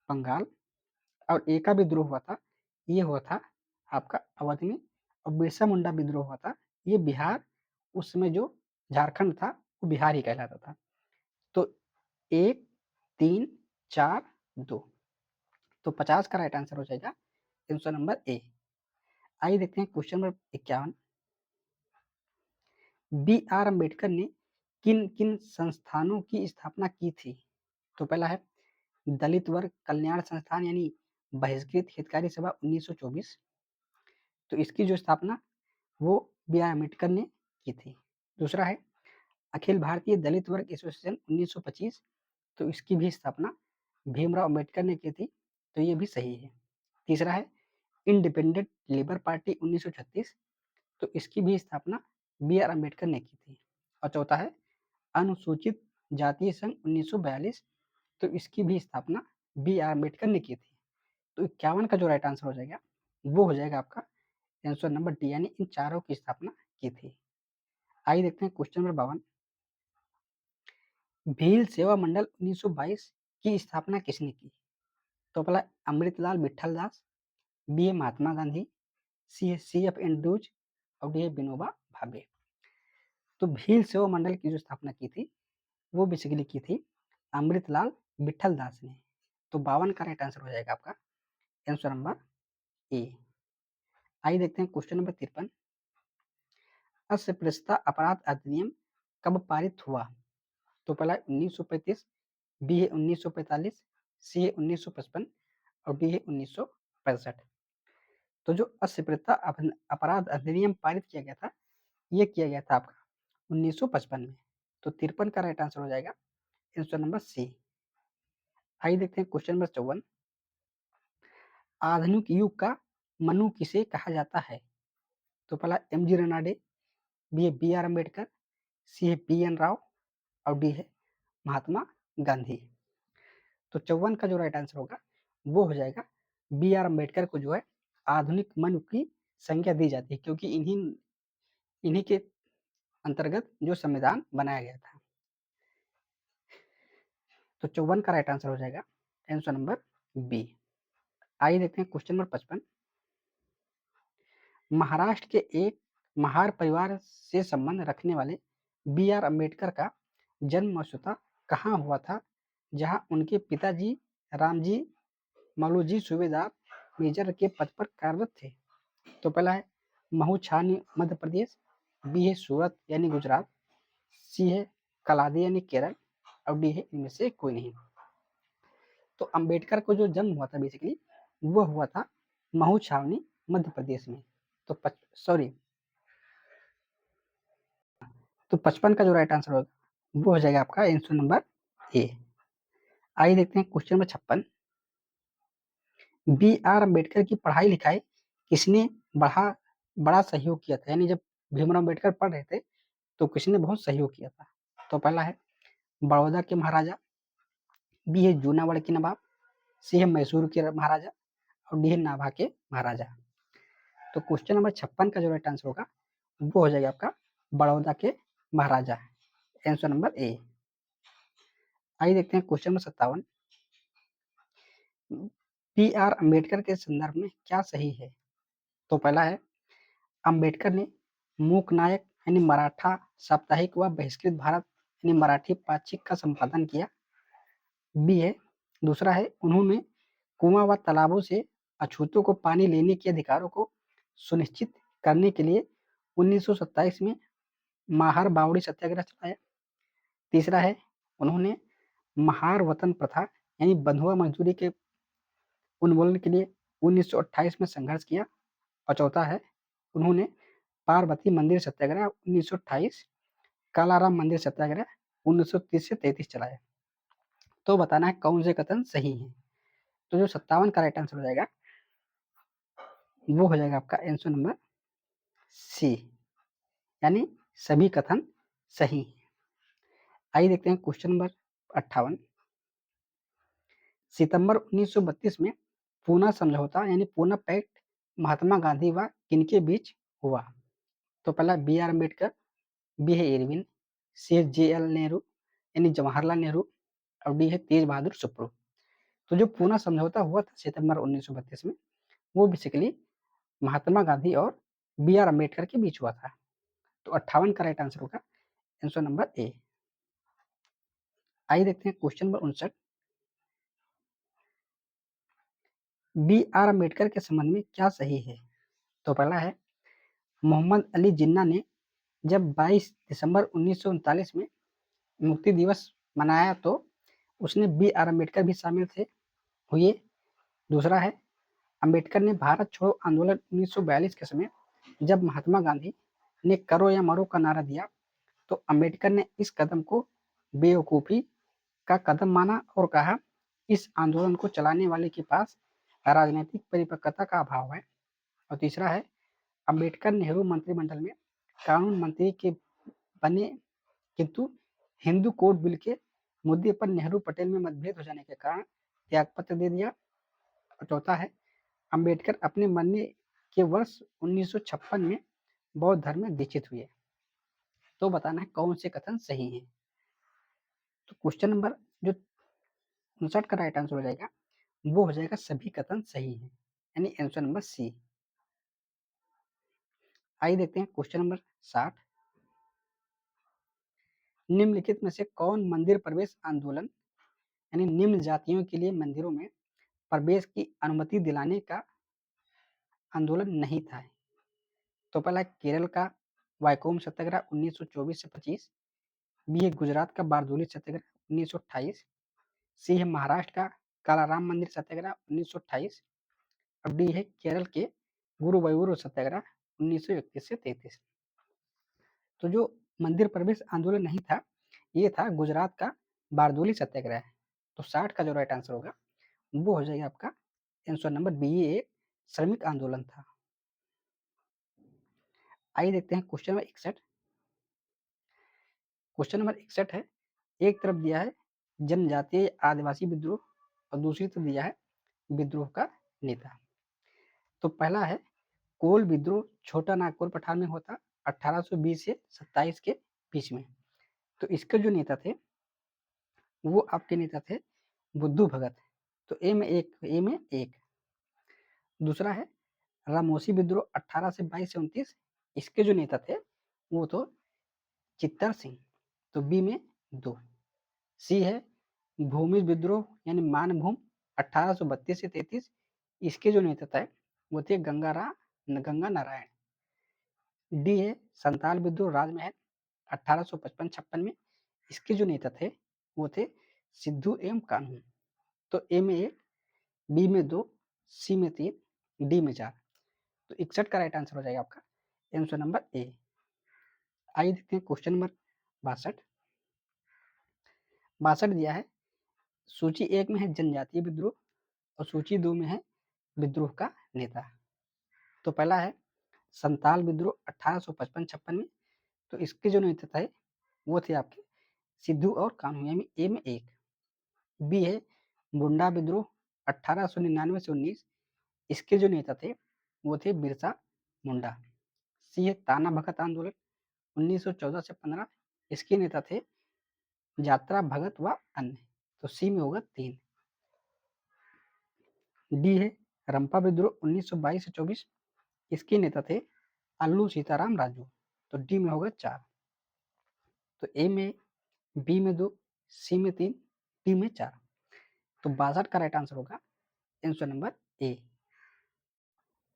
बंगाल। और ए का विद्रोह हुआ था ये हुआ था आपका अवध में। और बिरसा मुंडा विद्रोह हुआ था ये बिहार, उस समय जो झारखंड था वो बिहार ही कहलाता था। तो एक तीन चार दो। तो 50 का राइट आंसर हो जाएगा आंसर नंबर ए। आइए देखते हैं question number 51। B R Ambedkar ने किन किन संस्थानों की स्थापना की थी। तो पहला है दलित वर्ग कल्याण संस्थान यानी बहिष्कृत हितकारी सभा 1924। तो इसकी जो स्थापना वो बी आर अम्बेडकर ने की थी। दूसरा है अखिल भारतीय दलित वर्ग एसोसिएशन 1925। तो इसकी भी स्थापना भीमराव अम्बेडकर ने की थी, तो ये भी सही है। तीसरा है इंडिपेंडेंट लेबर पार्टी 1936, तो इसकी भी स्थापना बी आर अम्बेडकर ने की थी। और चौथा है अनुसूचित जातीय संघ 1942, तो इसकी भी स्थापना बी आर अम्बेडकर ने की थी। तो 51 का जो राइट आंसर हो जाएगा वो हो जाएगा आपका आंसर नंबर डी, यानी इन चारों की स्थापना की थी। आइए देखते हैं क्वेश्चन नंबर 52। भील सेवा मंडल 1922 की स्थापना किसने की? तो पहला अमृतलाल विठल दास, बी है Mahatma Gandhi, C F Andrews और डी है विनोबा भावे। तो भील सेवा मंडल की जो स्थापना की थी वो बेसिकली की थी अमृतलाल विठल दास ने। तो 52 का राइट आंसर हो जाएगा आपका आंसर नंबर ए। आइए देखते हैं क्वेश्चन नंबर 53। अस्पृश्यता अपराध अधिनियम कब पारित हुआ? तो पहला 1935, बी है 1945, सी है 1955 और डी है 1965। तो जो अस्पृश्यता अपराध अधिनियम पारित किया गया था ये किया गया था आपका 1955 में। तो 53 का राइट आंसर हो जाएगा आंसर नंबर सी। आइए देखते हैं क्वेश्चन नंबर 54। आधुनिक युग का मनु किसे कहा जाता है? तो पहला एम जी रनाडे, बी है बी आर अम्बेडकर, सी है पी एन राव और डी है महात्मा गांधी। तो 54 का जो राइट आंसर होगा वो हो जाएगा बी आर अम्बेडकर को जो है आधुनिक मनु की संज्ञा दी जाती है, क्योंकि इन्हीं के अंतर्गत जो संविधान बनाया गया था। तो 54 का राइट आंसर हो जाएगा आंसर नंबर बी। आइए देखते हैं क्वेश्चन नंबर 55। महाराष्ट्र के एक महार परिवार से संबंध रखने वाले बी आर अम्बेडकर का जन्म स्वतः कहाँ हुआ था, जहां उनके पिताजी रामजी मालूजी सूबेदार मेजर के पद पर कार्यरत थे? तो पहला है महू छानी मध्य प्रदेश, बी है सूरत यानी गुजरात, सी है कलादी यानी केरल और डी है इनमें से कोई नहीं। तो अंबेडकर को जो जन्म हुआ था बेसिकली वो हुआ था महू छावनी मध्य प्रदेश में। तो सॉरी, तो 55 का जो राइट आंसर होगा वो हो जाएगा आपका आंसर नंबर ए। आइए देखते हैं question number 56। B R Ambedkar की पढ़ाई लिखाई किसने बड़ा सहयोग किया था? यानी जब भीमराव अम्बेडकर पढ़ रहे थे तो किसने बहुत सहयोग किया था? तो पहला है बड़ौदा के महाराजा, बी है जूनागढ़ के नवाब, सी है मैसूर के महाराजा और डी है नाभा के महाराजा। तो क्वेश्चन नंबर 56 का जो राइट आंसर होगा वो हो जाएगा आपका बड़ौदा के महाराजा, आंसर नंबर ए। आइए देखते हैं question number 57। B R Ambedkar के संदर्भ में क्या सही है? तो पहला है अम्बेडकर ने मूक नायक यानी मराठा साप्ताहिक व बहिष्कृत भारत यानी मराठी पाक्षिक का संपादन किया। बी है दूसरा है उन्होंने कुआं व तालाबों से अछूतों को पानी लेने के अधिकारों को सुनिश्चित करने के लिए 1927 में महार बावड़ी सत्याग्रह चलाया। तीसरा है उन्होंने महार वतन प्रथा यानी बंधुआ मजदूरी के उन्मूलन के लिए 1928 में संघर्ष किया। और चौथा है उन्होंने पार्वती मंदिर सत्याग्रह 1928, कालाराम मंदिर सत्याग्रह 1930 से 33 चलाया। तो बताना है कौन से कथन सही हैं। तो जो 57 का राइट आंसर हो जाएगा वो हो जाएगा आपका आंसर नंबर सी, यानी सभी कथन सही हैं। आइए देखते हैं क्वेश्चन नंबर 58। सितंबर 1932 में पूना समझौता यानी पूना पैक्ट महात्मा गांधी व किनके बीच हुआ? तो पहला बी आर अम्बेडकर, बी है इरविन, सी है जे एल नेहरू यानी जवाहरलाल नेहरू और डी है तेज बहादुर सुप्रू। तो जो पूना समझौता हुआ था सितंबर 1932 में वो बेसिकली महात्मा गांधी और बी आर अम्बेडकर के बीच हुआ था। तो 58 का राइट आंसर होगा आंसर नंबर ए। आइए देखते हैं question number 59। B R Ambedkar के संबंध में क्या सही है? तो पहला है मोहम्मद अली जिन्ना ने जब 22 दिसंबर 1939 में मुक्ति दिवस मनाया तो उसने बी आर अम्बेडकर भी शामिल थे हुए। दूसरा है अम्बेडकर ने भारत छोड़ो आंदोलन 1942 के समय जब महात्मा गांधी ने करो या मरो का नारा दिया तो अम्बेडकर ने इस कदम को बेवकूफ़ी का कदम माना और कहा इस आंदोलन को चलाने वाले के पास राजनीतिक परिपक्वता का अभाव है। और तीसरा है अंबेडकर नेहरू मंत्रिमंडल में कानून मंत्री के बने, किंतु हिंदू कोड बिल के मुद्दे पर नेहरू पटेल में मतभेद हो जाने के कारण त्यागपत्र दे दिया। और चौथा है अंबेडकर अपने मरने के वर्ष 1956 में बौद्ध धर्म में दीक्षित हुए। तो बताना है कौन से कथन सही हैं। तो क्वेश्चन नंबर जो 59 का राइट आंसर हो जाएगा वो हो जाएगा सभी कथन सही हैं, यानी आंसर नंबर सी। आइए देखते हैं क्वेश्चन नंबर 60। निम्नलिखित में से कौन मंदिर प्रवेश आंदोलन यानी निम्न जातियों के लिए मंदिरों में प्रवेश की अनुमति दिलाने का आंदोलन नहीं था। तो पहला केरल का वाइकोम सत्याग्रह 1924 से 25, बी है गुजरात का बारदोली सत्याग्रह 1928, सी है महाराष्ट्र का कालाराम मंदिर सत्याग्रह 1928 और डी है केरल के गुरुवायूर सत्याग्रह 1931 से 33। तो जो मंदिर प्रवेश आंदोलन नहीं था ये था गुजरात का बारदोली सत्याग्रह। तो 60 का जो राइट आंसर होगा वो हो जाएगा आपका आंसर नंबर बी, ये श्रमिक आंदोलन था। आइए देखते हैं क्वेश्चन नंबर 61। क्वेश्चन नंबर 61 है, एक तरफ दिया है जनजातीय आदिवासी विद्रोह और दूसरी तरफ दिया है विद्रोह का नेता। तो पहला है कोल विद्रोह छोटा नागपुर पठार में होता 1820 से 27 के बीच में। तो इसके जो नेता थे वो आपके नेता थे बुद्धू भगत। तो ए में एक। दूसरा है रामोसी विद्रोह 18 से 22 से 29, इसके जो नेता थे वो तो चित्तर सिंह। तो बी में 2। सी है भूमि विद्रोह यानी मानभूम 1832 से 33, इसके जो नेता थे वो थे गंगा नारायण। डी है संताल विद्रोह राजमहल 1855-56 में, इसके जो नेता थे वो थे सिद्धू एवं कान्हू। तो ए में 1, बी में 2, सी में 3, डी में 4। तो 61 का राइट आंसर हो जाएगा आपका आंसर नंबर ए। आइए देखते हैं क्वेश्चन नंबर 62। 62 दिया है सूची 1 में है जनजातीय विद्रोह और सूची 2 में है विद्रोह का नेता। तो पहला है संताल विद्रोह 1855-56 में। तो इसके जो नेता थे वो थे आपके सिद्धू और कान्हू, यानी ए में 1। बी है मुंडा विद्रोह 1899 से 19, इसके जो नेता थे वो थे बिरसा मुंडा। सी है ताना भगत आंदोलन 1914 से 15, इसके नेता थे यात्रा भगत व अन्य। तो सी में होगा 3। डी है रंपा विद्रोह 1922 से 24, इसके नेता थे अल्लू सीताराम राजू। तो डी में होगा 4। तो ए में, बी में 2, सी में 3, डी में 4। तो 62 का राइट आंसर होगा आंसर नंबर ए।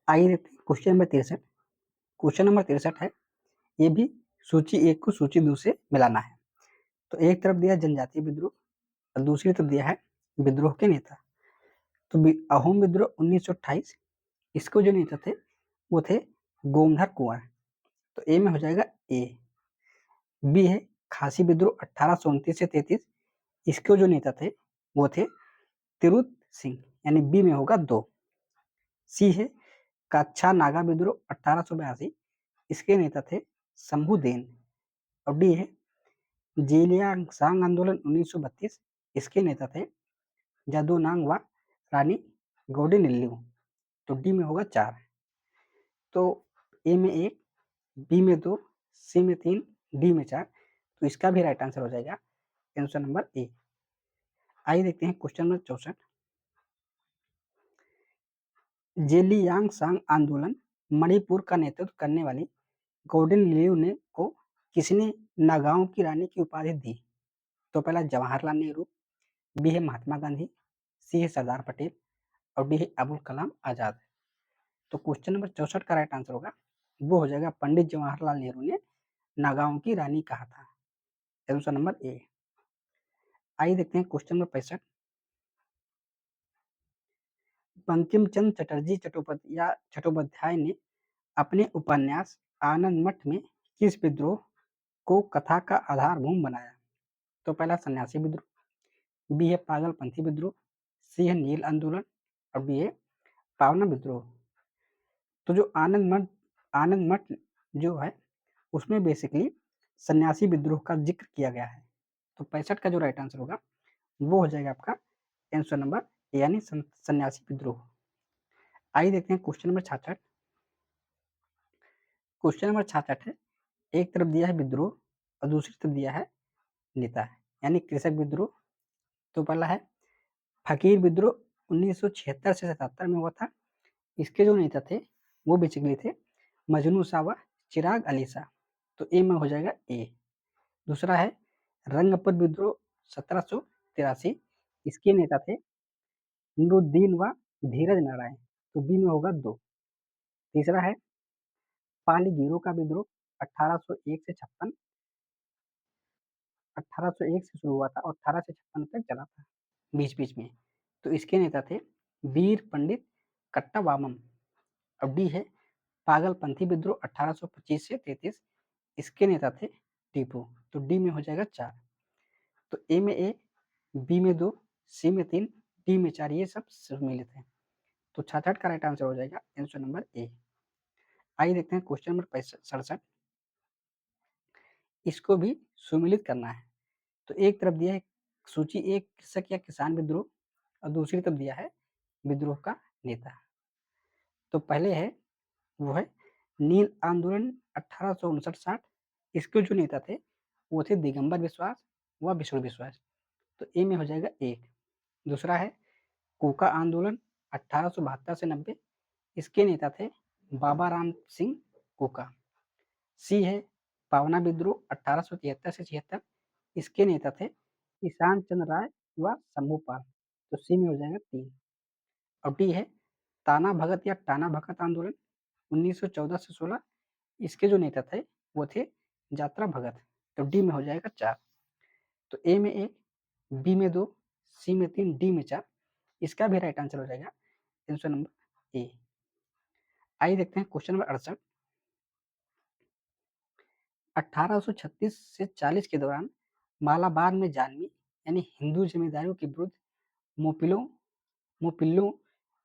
आइए देखते हैं क्वेश्चन नंबर 63। क्वेश्चन नंबर 63 है, ये भी सूची 1 को सूची 2 से मिलाना है। तो एक तरफ दिया जनजातीय विद्रोह और दूसरी तरफ दिया है विद्रोह के नेता। तो अहोम विद्रोह 1928, इसको जो नेता थे वो थे गोमधर कुंवर। तो ए में हो जाएगा ए। बी है खासी विद्रोह 1829 से 33, इसके जो नेता थे वो थे तिरुत सिंह, यानी बी में होगा 2। सी है कच्छा नागा विद्रोह 1882, इसके नेता थे शंभुदेन। और डी है जेलियांगसांग आंदोलन 1932, इसके नेता थे जादूनांग व रानी गौडेनिल्लू। तो डी में होगा 4। तो ए में 1, बी में 2, सी में 3, डी में 4। तो इसका भी राइट आंसर हो जाएगा आंसर नंबर ए। आइए देखते हैं क्वेश्चन नंबर 64। जेलियांगसांग आंदोलन मणिपुर का नेतृत्व करने वाली गौडेनलिल्लू ने को किसने नागाओं की रानी की उपाधि दी। तो पहला जवाहरलाल नेहरू, बी है महात्मा गांधी, सी है सरदार पटेल और डी है अबुल कलाम आजाद। तो क्वेश्चन नंबर 64 का राइट आंसर होगा वो हो जाएगा पंडित जवाहरलाल नेहरू ने नागाओं की रानी कहा था, आंसर नंबर ए। आइए देखते हैं क्वेश्चन नंबर 65। बंकिम चंद्र चटर्जी चट्टोपाध्याय ने अपने उपन्यास आनंद मठ में किस विद्रोह को कथा का आधारभूत बनाया। तो पहला सन्यासी विद्रोह, बी है पागलपंथी विद्रोह, सी है नील आंदोलन और डी है पावना विद्रोह। तो जो आनंद मठ जो है उसमें बेसिकली सन्यासी विद्रोह का जिक्र किया गया है। तो 65 का जो राइट आंसर होगा वो हो जाएगा आपका आंसर नंबर यानी सन्यासी विद्रोह। आइए देखते हैं क्वेश्चन नंबर 66। क्वेश्चन नंबर 66 है, एक तरफ दिया है विद्रोह और दूसरी तरफ दिया है नेता यानी कृषक विद्रोह। तो पहला है फकीर विद्रोह 1976 से 77 में हुआ था। इसके जो नेता थे वो बेसिकली थे मजनू शाह व चिराग अली शाह। तो ए में हो जाएगा ए। दूसरा है रंगपुर विद्रोह 1783। इसके नेता थे नूरुद्दीन व धीरज नारायण। तो बी में होगा 2। तीसरा है पाली गिरोह का विद्रोह 1801 से 56, 1801 से शुरू हुआ था और 18 से 56 तक चला था बीच बीच में। तो इसके नेता थे वीर पंडित कट्टावामम। अब डी है पागलपंथी विद्रोह 1825 से 33। इसके नेता थे टीपू। तो डी में हो जाएगा 4। तो ए में ए, बी में 2, सी में 3, डी में 4 ये सब सम्मिलित है। तो 66 का राइट आंसर हो जाएगा आंसर नंबर ए। आइए देखते हैं क्वेश्चन नंबर 67। इसको भी सुमिलित करना है। तो एक तरफ दिया है सूची एक कृषक या किसान विद्रोह और दूसरी तरफ दिया है विद्रोह का नेता। तो पहले है वो है नील आंदोलन 1859-60। इसके जो नेता थे वो थे दिगंबर विश्वास व विष्णु विश्वास। तो ए में हो जाएगा 1। दूसरा है कोका आंदोलन 1872 से 90। इसके नेता थे बाबा राम सिंह कोका। सी है पावना विद्रोह 1873 से 76। इसके नेता थे ईशान चंद्र राय व शंभू पाल। तो सी में हो जाएगा 3। और डी है ताना भगत या टाना भगत आंदोलन 1914 से 16। इसके जो नेता थे वो थे यात्रा भगत। तो डी में हो जाएगा 4। तो ए में 1, बी में 2, सी में 3, डी में 4। इसका भी राइट आंसर हो जाएगा आंसर नंबर ए। आइए देखते हैं क्वेश्चन नंबर 68। 1836 से 40 के दौरान मालाबार में जानवी यानी हिंदू जमींदारों के विरुद्ध मोपिलों मोपिल्लों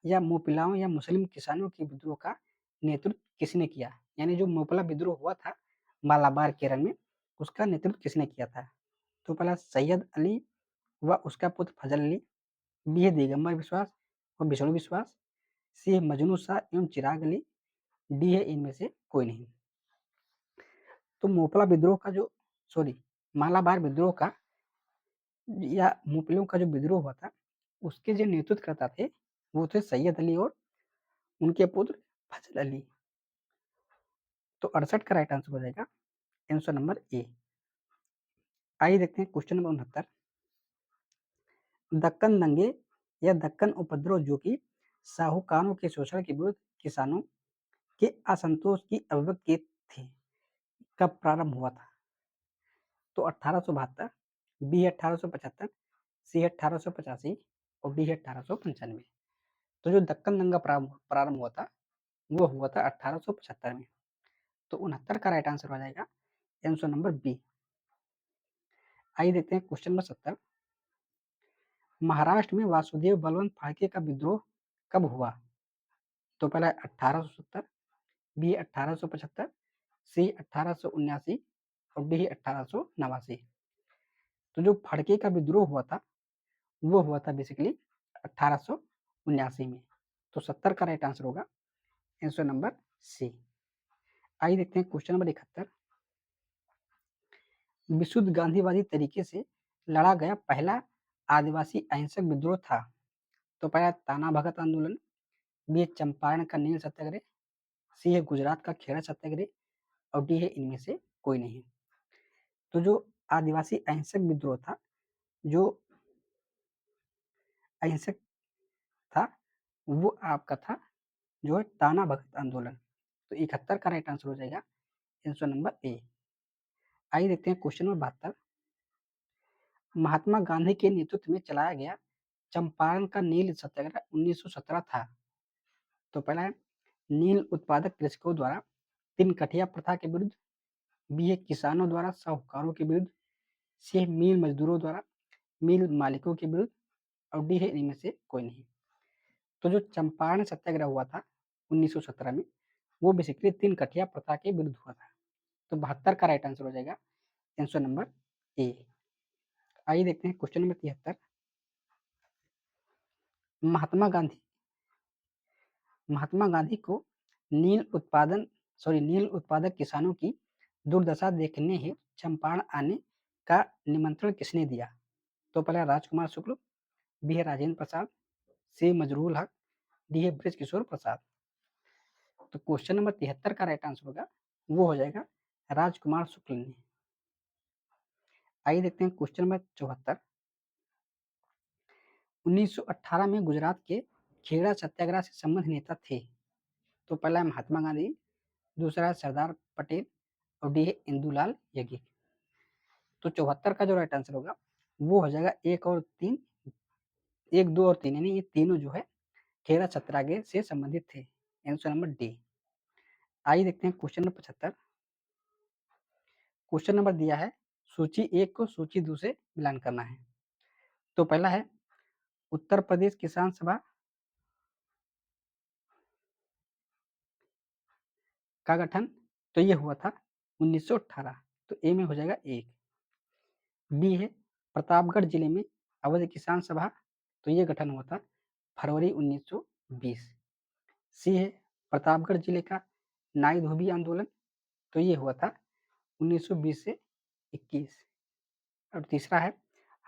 या मोपिलाओं या मुस्लिम किसानों के विद्रोह का नेतृत्व किसने किया? यानी जो मोपला विद्रोह हुआ था मालाबार केरल में उसका नेतृत्व किसने किया था? तो पहला सैयद अली व उसका पुत्र फजल अली, बी है दिगंबर विश्वास और विष्णु विश्वास, सी है मजनू शाह एवं चिराग अली, डी है इनमें से कोई नहीं। तो मोपला विद्रोह का जो मालाबार विद्रोह का या मोपलों का जो विद्रोह हुआ था उसके जो नेतृत्व करता थे वो थे सैयद अली और उनके पुत्र फजल अली। तो 68 का राइट आंसर हो जाएगा आंसर नंबर ए। आइए देखते हैं क्वेश्चन नंबर 69। दक्कन दंगे या दक्कन उपद्रव जो कि साहूकारों के शोषण के विरुद्ध किसानों के असंतोष की अभिव्यक्ति थे, कब प्रारंभ हुआ था? तो 1872, बी 1875, सी 1885 और डी 1895। तो जो दक्कन दंगा प्रारंभ हुआ था वो हुआ था 1875 में। तो 69 का राइट आंसर हो जाएगा आंसर नंबर बी। आइए देखते हैं क्वेश्चन नंबर 70। महाराष्ट्र में वासुदेव बलवंत फाड़के का विद्रोह कब हुआ? तो पहला 1870, बी 1875, सी 1879 और डी 1889। तो जो फड़के का विद्रोह हुआ था वो हुआ था बेसिकली 1879 में। तो 70 का राइट आंसर होगा आंसर नंबर सी। आइए देखते हैं क्वेश्चन नंबर 71। विशुद्ध गांधीवादी तरीके से लड़ा गया पहला आदिवासी अहिंसक विद्रोह था। तो पहला ताना भगत आंदोलन, बी चंपारण का नील सत्याग्रह, सी है गुजरात का खेड़ा सत्याग्रह और डी है इनमें से कोई नहीं। तो जो आदिवासी अहिंसक विद्रोह था जो अहिंसक था वो आपका था जो है ताना भगत आंदोलन। तो 71 का राइट आंसर हो जाएगा आंसर नंबर ए। आइए देखते हैं क्वेश्चन नंबर 72। महात्मा गांधी के नेतृत्व में चलाया गया चंपारण का नील सत्याग्रह 1917 था। तो पहला है नील उत्पादक कृषकों द्वारा तीन कठिया प्रथा के विरुद्ध, बी है किसानों द्वारा साहूकारों के विरुद्ध, सी है मील मजदूरों द्वारा मिल मालिकों के विरुद्ध, और डी है इनमें से कोई नहीं। तो जो चंपारण सत्याग्रह हुआ था 1917 में, वो बेसिकली 3 कठिया प्रथा के विरुद्ध हुआ था। तो 72 का राइट आंसर हो जाएगा आंसर नंबर ए। आइए देखते हैं क्वेश्चन नंबर 73। महात्मा गांधी महात्मा गांधी को नील उत्पादक किसानों की दुर्दशा देखने हेतु चंपारण आने का निमंत्रण किसने दिया? तो पहला राजकुमार शुक्ल, बी है राजेंद्र प्रसाद, सी मजरूल हक, डी है ब्रज किशोर प्रसाद। तो क्वेश्चन नंबर 73 का राइट आंसर होगा वो हो जाएगा राजकुमार शुक्ल ने। आइए देखते हैं क्वेश्चन नंबर 74। 1918 में गुजरात के खेड़ा सत्याग्रह से संबंध नेता थे। तो पहला है महात्मा गांधी, दूसरा है सरदार पटेल, और डी है इंदुलाल याग्निक। तो 74 का जो राइट आंसर होगा वो हो जाएगा 1 और 3, 1, 2 और 3, यानी ये तीनों जो है खेड़ा सत्याग्रह से संबंधित थे। Answer number D. आइए देखते हैं क्वेश्चन नंबर 75। क्वेश्चन नंबर दिया है सूची 1 को सूची 2 से मिलान करना है। तो पहला है उत्तर प्रदेश किसान सभा का गठन, तो ये हुआ था 1918। तो ए में हो जाएगा 1। बी है प्रतापगढ़ जिले में अवध किसान सभा, तो ये गठन हुआ था फरवरी 1920। सी है प्रतापगढ़ जिले का नाई धोबी आंदोलन, तो ये हुआ था 1920 से 21। और तीसरा है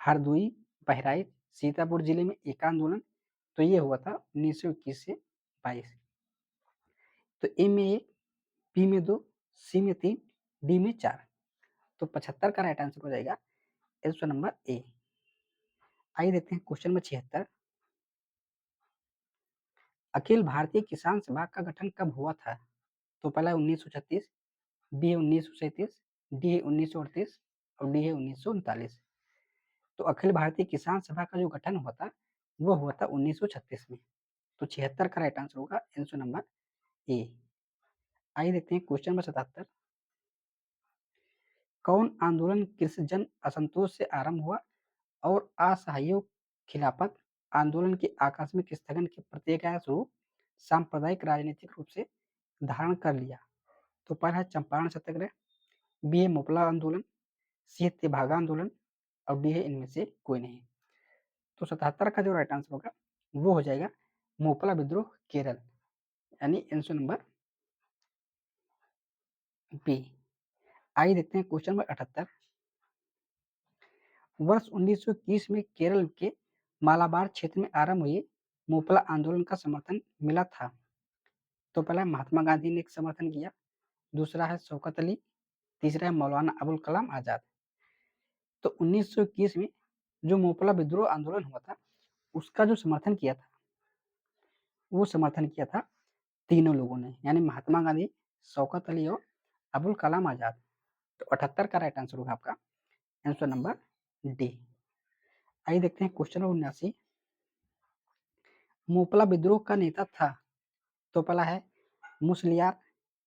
हरदोई बहराइच सीतापुर जिले में एक आंदोलन, तो ये हुआ था 1921 से 22। तो ए में 1, बी में 2, सी में 3, डी में 4। तो 75 का राइट आंसर हो जाएगा आंसर नंबर ए। आइए देखते हैं क्वेश्चन नंबर 76। अखिल भारतीय किसान सभा का गठन कब हुआ था? तो पहला 1936, बी 1937, डी 1938, और डी है 1939। तो अखिल भारतीय किसान सभा का जो गठन हुआ था वो हुआ था 1936 में। तो 76 का राइट आंसर होगा आंसर नंबर ए। आइए देखते हैं क्वेश्चन नंबर 77। कौन आंदोलन कृषि जन असंतोष से आरंभ हुआ और असहयोग खिलाफत आंदोलन के आकस्मिक स्थगन के प्रत्येक रूप सांप्रदायिक राजनीतिक रूप से धारण कर लिया? तो पहला है चंपारण सत्याग्रह, बी है मोपला आंदोलन, सी है तेभागा आंदोलन, और डी है इनमें से कोई नहीं। तो 77 का जो राइट आंसर होगा वो हो जाएगा मोपला विद्रोह केरल, यानी आंसर नंबर बी। आइए देखते हैं क्वेश्चन नंबर 78। वर्ष 1921 में केरल के मालाबार क्षेत्र में आरंभ हुए मोपला आंदोलन का समर्थन मिला था। तो पहला महात्मा गांधी ने समर्थन किया, दूसरा है शौकत अली, तीसरा है मौलाना अबुल कलाम आजाद। तो 1921 में जो मोपला विद्रोह आंदोलन हुआ था उसका जो समर्थन किया था वो समर्थन किया था तीनों लोगों ने, यानी महात्मा गांधी, शौकत अली और अबुल कलाम आजाद। तो 78 का राइट आंसर होगा आपका आंसर नंबर डी। आइए देखते हैं क्वेश्चन नंबर 79। मोपला विद्रोह का नेता था। तो पहला है मुसलियार,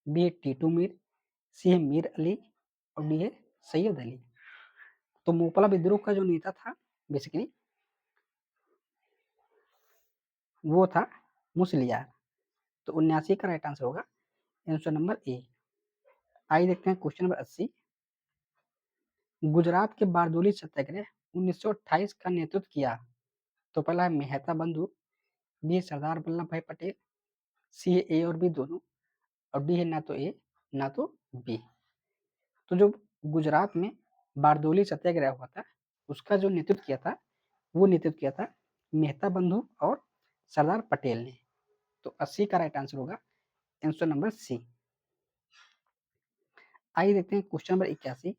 बी है टीटू मीर, सी है मीर अली, और डी है सैयद अली। तो मोपला विद्रोह का जो नेता था बेसिकली वो था मुसलियार। तो 79 का राइट आंसर होगा आंसर नंबर ए। आइए देखते हैं क्वेश्चन नंबर 80। गुजरात के बारदोली सत्याग्रह 1928 का नेतृत्व किया। तो पहला है मेहता बंधु, बी है सरदार वल्लभ भाई पटेल, सी है ए और बी दोनों, और डी है ना तो ए ना तो बी। तो जो गुजरात में बारदोली सत्याग्रह हुआ था उसका जो नेतृत्व किया था वो नेतृत्व किया था मेहता बंधु और सरदार पटेल ने। तो 80 का राइट आंसर होगा आंसर नंबर सी। आइए देखते हैं क्वेश्चन नंबर 81।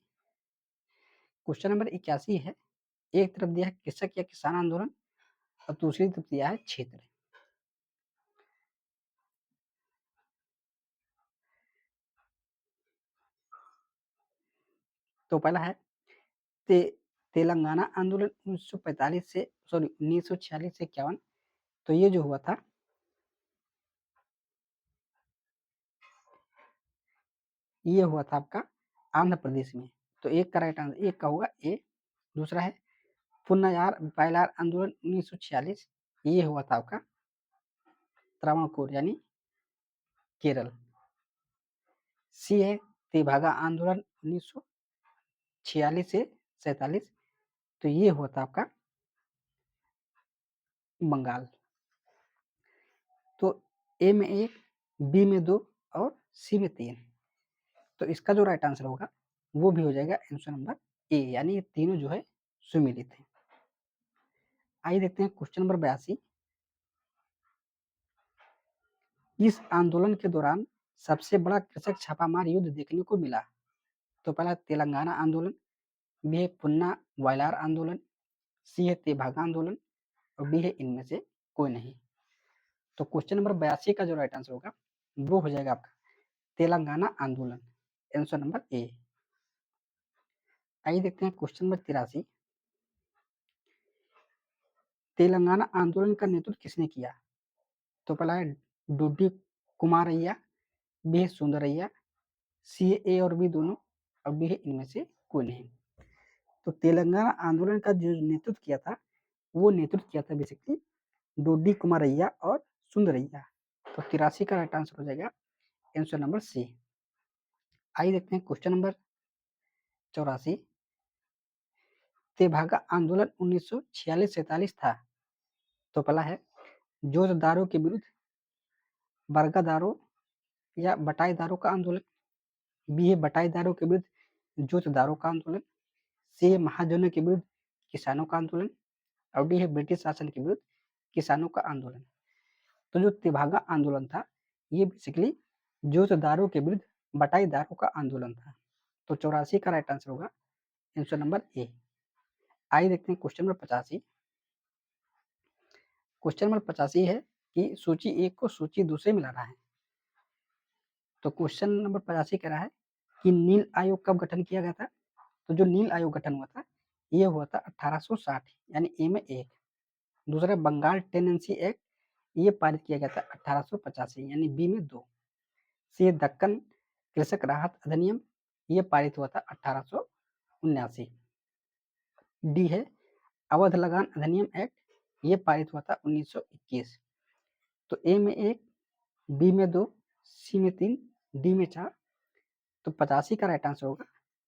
क्वेश्चन नंबर 81 है, एक तरफ दिया है कृषक या किसान आंदोलन और दूसरी तरफ दिया है क्षेत्र। तो पहला है ते, तेलंगाना आंदोलन 1945 से 1946 से 51। तो ये जो हुआ था ये हुआ था आपका आंध्र प्रदेश में। तो एक का राइट आंसर एक का होगा ए। दूसरा है पुन्नायार वायलार आंदोलन 1946, ये हुआ था आपका त्रावणकोर यानी केरल। सी है तेभागा आंदोलन 1946 से 47, तो ये हुआ था आपका बंगाल। तो ए में 1, बी में 2 और सी में 3, तो इसका जो राइट आंसर होगा वो भी हो जाएगा आंसर नंबर ए, यानी ये तीनों जो है सुमिलित है। आइए देखते हैं क्वेश्चन नंबर 82। इस आंदोलन के दौरान सबसे बड़ा कृषक छापामार युद्ध देखने को मिला। तो पहला तेलंगाना आंदोलन, बी है पुन्ना वायलार आंदोलन, सी है तेभागा आंदोलन और डी है इनमें से कोई नहीं। तो क्वेश्चन नंबर 82 का जो राइट आंसर होगा वो हो जाएगा आपका तेलंगाना आंदोलन, आंसर नंबर ए। आइए देखते हैं क्वेश्चन नंबर 83। तेलंगाना आंदोलन का नेतृत्व किसने किया? तो पहला है डोडी कुमारैया, बी है सुंदरैया, सी है ए और बी दोनों और डी है इनमें से कोई नहीं। तो तेलंगाना आंदोलन का जो नेतृत्व किया था वो नेतृत्व किया था बेसिकली डोडी कुमारैया और सुंदरैया। तो 83 का राइट आंसर हो जाएगा आंसर नंबर सी। आइए देखते हैं क्वेश्चन नंबर 84। तेभागा आंदोलन 1946-47 था। तो पहला है जोतदारों के विरुद्ध बरगदारों या बटाईदारों का आंदोलन, बी है बटाईदारों के विरुद्ध जोतदारों का आंदोलन, सी है महाजनों के विरुद्ध किसानों का आंदोलन और डी है ब्रिटिश शासन के विरुद्ध किसानों का आंदोलन। तो जो तेभागा आंदोलन था ये बेसिकली जोतदारों के विरुद्ध बटाईदारों का आंदोलन था। तो 84 का राइट आंसर होगा आंसर नंबर ए। आइए देखते हैं क्वेश्चन नंबर 85। क्वेश्चन नंबर 85 है कि सूची 1 को सूची 2 से मिलाना है। तो क्वेश्चन नंबर 85 कह रहा है कि नील आयोग कब गठन किया गया था? तो जो नील आयोग गठन हुआ था ये हुआ था 1860 यानी ए में 1। दूसरा बंगाल टेनेंसी एक्ट ये पारित किया गया था 1885 यानी बी में 2। सी दक्कन कृषक राहत अधिनियम ये पारित हुआ था 1879। डी है अवध लगान अधिनियम एक्ट ये पारित हुआ था 1921। तो ए में 1, बी में 2, सी में 3, डी में 4। तो 85 का राइट आंसर होगा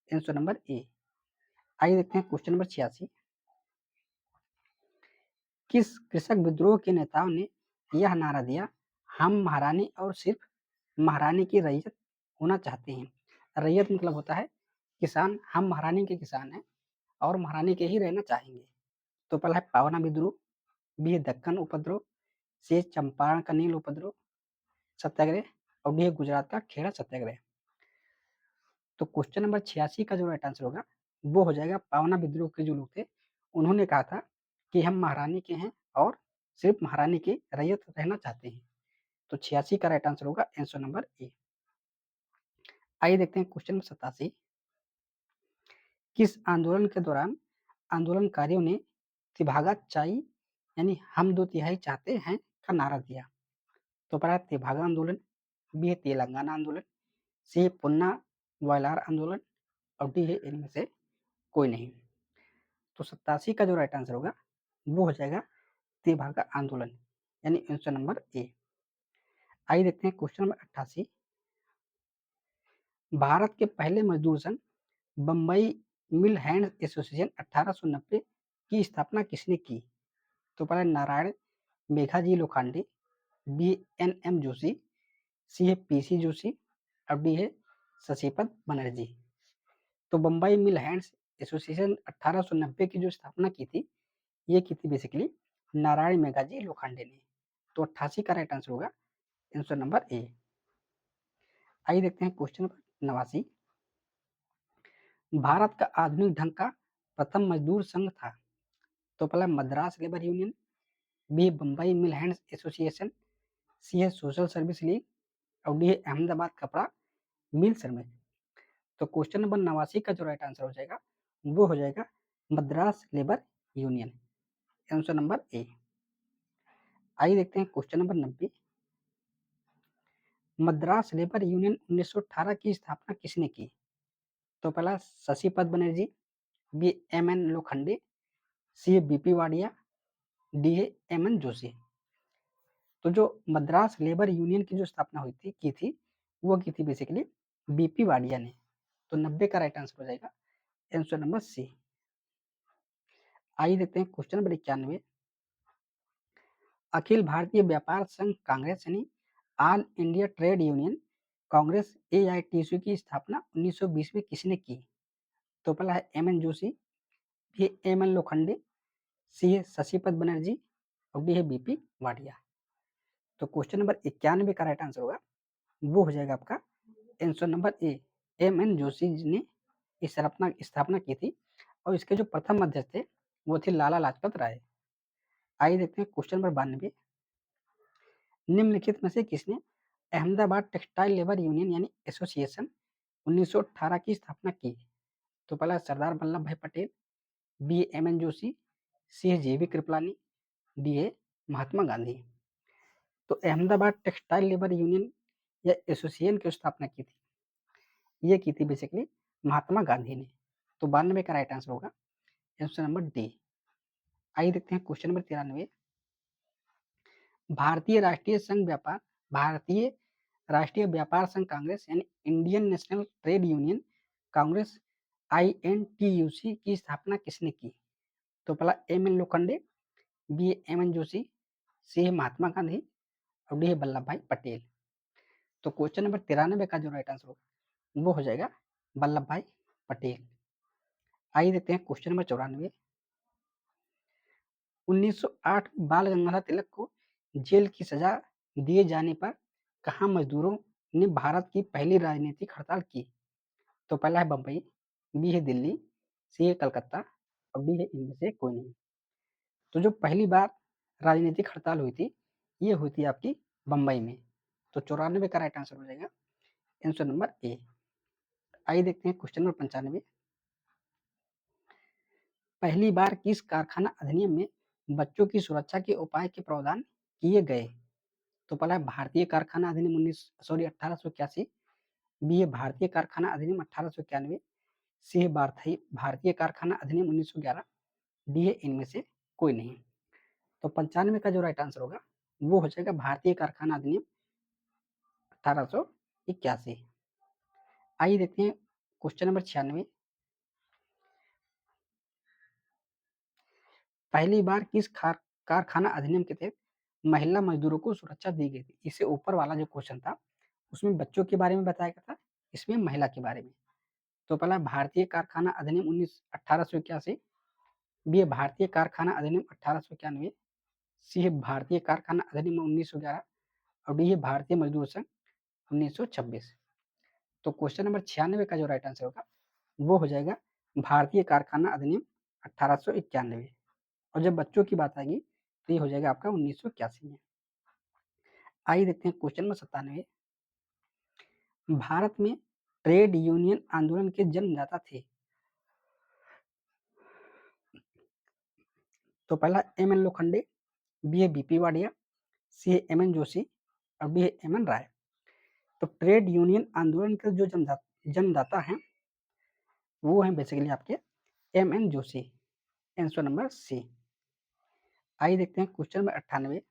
आंसर नंबर ए। आइए देखते हैं क्वेश्चन नंबर 86। किस कृषक विद्रोह के नेताओं ने यह नारा दिया, हम महारानी और सिर्फ महारानी की रैयत होना चाहते हैं? रैयत मतलब होता है किसान, हम महारानी के किसान हैं और महारानी के ही रहना चाहेंगे। तो पहला है पावना विद्रोह, बी है दक्कन उपद्रव, सी है चंपारण का नील उपद्रव सत्याग्रह और डी है गुजरात का खेड़ा सत्याग्रह। तो क्वेश्चन नंबर 86 का जो राइट आंसर होगा वो हो जाएगा पावना विद्रोह के जो लोग थे उन्होंने कहा था कि हम महारानी के हैं और सिर्फ महारानी की रैयत रहना चाहते हैं। तो 86 का राइट आंसर होगा आंसर नंबर ए। आइए देखते हैं क्वेश्चन नंबर 87। किस आंदोलन के दौरान आंदोलनकारियों ने तिभागा चाई यानी हम 2/3 चाहते हैं का नारा दिया? तो पहला तिभागा आंदोलन, बी है तेलंगाना आंदोलन, सी है पुन्ना वायलार आंदोलन और डी है इनमें से कोई नहीं। तो 87 का जो राइट आंसर होगा वो हो जाएगा तेभागा आंदोलन यानी आंसर नंबर ए। आइए देखते हैं क्वेश्चन नंबर 88। भारत के पहले मजदूर संघ बम्बई मिल हैंड एसोसिएशन 1890 की स्थापना किसने की? तो पहले Narayan Meghaji Lokhande, B N M Joshi, C है पीसी जोशी और डी है शशिपद बनर्जी। तो बम्बई मिल हैंड्स एसोसिएशन 1890 की जो स्थापना की थी ये की थी बेसिकली नारायण मेघाजी लोखंडे ने। तो 88 का राइट आंसर होगा आंसर नंबर ए। आइए देखते हैं क्वेश्चन नंबर 89। भारत का आधुनिक ढंग का प्रथम मजदूर संघ था। तो पहला Madras labour union, B Bambai mill hands association, C है सोशल सर्विस लीग और डी है अहमदाबाद कपड़ा मिल श्रमिक। तो क्वेश्चन नंबर 89 का जो राइट आंसर हो जाएगा वो हो जाएगा Madras labour union, answer number A. आइए देखते हैं question number 90। Madras labour union 1918 की स्थापना किसने की? तो पहला Shashipada Banerjee, B M N Lokhande, C है बीपी वाडिया, डी है एमएन जोशी। तो जो मद्रास लेबर यूनियन की जो स्थापना हुई थी वो की थी बेसिकली बीपी वाडिया ने। तो 90 का राइट आंसर हो जाएगा आंसर नंबर सी। आइए देखते हैं क्वेश्चन नंबर 91। अखिल भारतीय व्यापार संघ कांग्रेस यानी all India trade Union Congress AITC की स्थापना 1920 में किसने की? तो पहला है एमएन जोशी, बी है एमएन लोखंडे, सी है शशिपद बनर्जी और डी है बीपी वाडिया। तो क्वेश्चन नंबर 91 का राइट आंसर होगा वो हो जाएगा आपका answer number A. MN Joshi ji ने इस स्थापना की थी और इसके जो प्रथम अध्यक्ष थे वो थे लाला लाजपत राय। आइए देखते हैं क्वेश्चन नंबर 92। निम्नलिखित में से किसने अहमदाबाद टेक्सटाइल लेबर यूनियन यानी एसोसिएशन 1918 की स्थापना की? तो पहला सरदार वल्लभ भाई Patel, B MN Joshi, C है जेबी कृपलानी, डी है महात्मा गांधी। तो अहमदाबाद टेक्सटाइल लेबर यूनियन या एसोसिएशन की स्थापना की थी, ये की थी बेसिकली महात्मा गांधी ने। तो 92 का राइट आंसर होगा आंसर नंबर डी। आइए देखते हैं क्वेश्चन नंबर 93। भारतीय राष्ट्रीय व्यापार संघ कांग्रेस यानी Indian National Trade Union Congress INTUC की स्थापना किसने की? तो पहला MN Lokhande, B MN Joshi, C है महात्मा गांधी और डी है वल्लभ भाई पटेल। तो क्वेश्चन नंबर 93 का जो राइट आंसर होगा वो हो जाएगा वल्लभ भाई पटेल। आइए देखते हैं क्वेश्चन नंबर 94। 1908 में बाल गंगाधर तिलक को जेल की सजा दिए जाने पर कहाँ मजदूरों ने भारत की पहली राजनीतिक हड़ताल की? तो पहला है बम्बई, बी है दिल्ली, सी है कलकत्ता और डी है इनमें से कोई नहीं। तो जो पहली बार राजनीतिक हड़ताल हुई थी ये हुई थी आपकी बम्बई में। तो 94 का राइट आंसर हो जाएगा आंसर नंबर ए। आइए देखते हैं क्वेश्चन नंबर 95। पहली बार किस कारखाना अधिनियम में बच्चों की सुरक्षा के उपाय के प्रावधान किए गए? तो पहला है भारतीय कारखाना अधिनियम 1881, बी है भारतीय कारखाना अधिनियम 1891, सी है भारतीय कारखाना अधिनियम 1911, डी है इनमें से कोई नहीं। तो 95 का जो राइट आंसर होगा वो हो जाएगा भारतीय कारखाना अधिनियम 1881। आइए देखते हैं क्वेश्चन नंबर 96। पहली बार किस कारखाना अधिनियम के तहत महिला मजदूरों को सुरक्षा दी गई थी? इससे ऊपर वाला जो क्वेश्चन था उसमें बच्चों के बारे में बताया गया था, इसमें महिला के बारे में। तो पहला भारतीय कारखाना अधिनियम 1881, बी है भारतीय कारखाना अधिनियम 1891, सी है भारतीय कारखाना अधिनियम 1911 और डी है भारतीय मजदूर संघ 1926। तो क्वेश्चन नंबर 96 का जो राइट आंसर होगा वो हो जाएगा भारतीय कारखाना अधिनियम 1891। और जब बच्चों की बात आएगी तो ये हो जाएगा आपका 1981 में। आइए देखते हैं क्वेश्चन नंबर 97। भारत में ट्रेड यूनियन आंदोलन के जन्मदाता थे? तो पहला एमएन लोखंडे, बी है बीपी वाडिया, सी है एमएन जोशी और डी है एमएन राय। तो ट्रेड यूनियन आंदोलन के जो जन्मदाता हैं वो हैं बेसिकली आपके MN Joshi. Answer number C. आइए देखते हैं क्वेश्चन नंबर 98।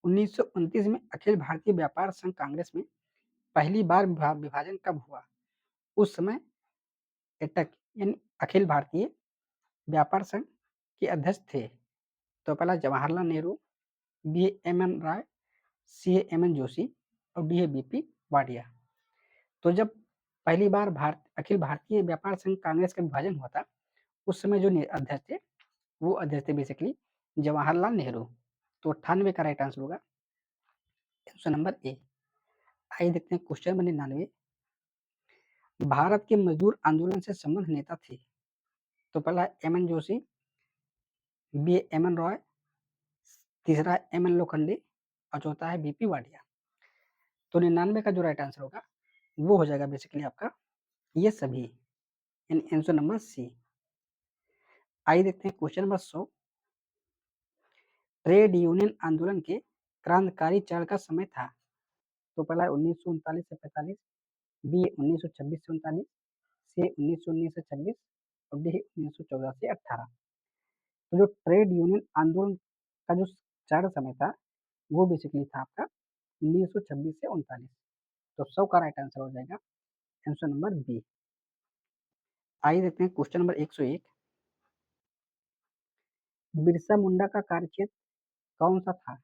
1929 में अखिल भारतीय व्यापार संघ कांग्रेस में पहली बार विभाजन कब हुआ? उस समय एटक यानी अखिल भारतीय व्यापार संघ के अध्यक्ष थे। तो पहला Jawaharlal Nehru, B M N Roy, C M N Joshi और डी बीपी वाडिया। तो जब पहली बार अखिल भारतीय व्यापार संघ कांग्रेस का विभाजन हुआ था उस समय जो अध्यक्ष थे वो अध्यक्ष थे बेसिकली जवाहरलाल नेहरू। तो 98 का राइट आंसर होगा ऑप्शन नंबर ए। आइए देखते हैं क्वेश्चन नंबर 99। भारत के मजदूर आंदोलन से संबंध नेता थे? तो पहला M N Joshi, B M N Roy, तीसरा एम एन लोखंडे और चौथा है बीपी वाडिया। तो 99 का जो राइट आंसर होगा वो हो जाएगा बेसिकली आपका ये सभी इन आंसर नंबर सी। आइए देखते हैं क्वेश्चन नंबर 100। ट्रेड यूनियन आंदोलन के क्रांतिकारी चरण का समय था? तो पहला 1939 से 45, बी 1926 से 39, सी 1919 से 26 और डी 1914 से 18। तो जो ट्रेड यूनियन आंदोलन का जो चरण समय था वो बेसिकली था आपका 1926 से 39। तो 100 का राइट आंसर हो जाएगा आंसर नंबर बी। आइए देखते हैं क्वेश्चन नंबर 101। बिरसा मुंडा का कार्यक्षेत्र कौन सा था?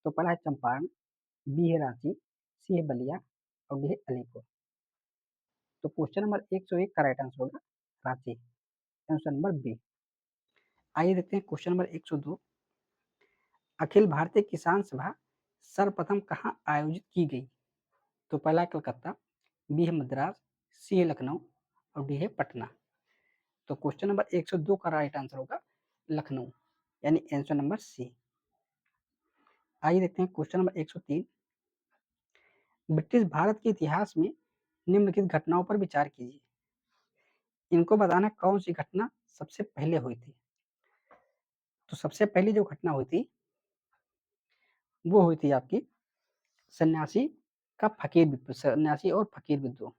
तो पहला है चंपारण, बी है रांची, सी है बलिया और डी है अलीपुर। तो क्वेश्चन नंबर 101 का राइट आंसर होगा रांची, आंसर नंबर बी। आइए देखते हैं क्वेश्चन नंबर 102। अखिल भारतीय किसान सभा सर्वप्रथम कहाँ आयोजित की गई? तो पहला है कलकत्ता, बी है मद्रास, सी है लखनऊ और डी है पटना। तो क्वेश्चन नंबर 102 का राइट आंसर होगा लखनऊ, यानी आंसर नंबर सी। आइए देखते हैं क्वेश्चन नंबर 103। ब्रिटिश भारत के इतिहास में निम्नलिखित घटनाओं पर विचार कीजिए। इनको बताना कौन सी घटना सबसे पहले हुई थी। तो सबसे पहली जो घटना हुई थी वो हुई थी आपकी सन्यासी का फकीर विद्रोह, सन्यासी और फकीर विद्रोह,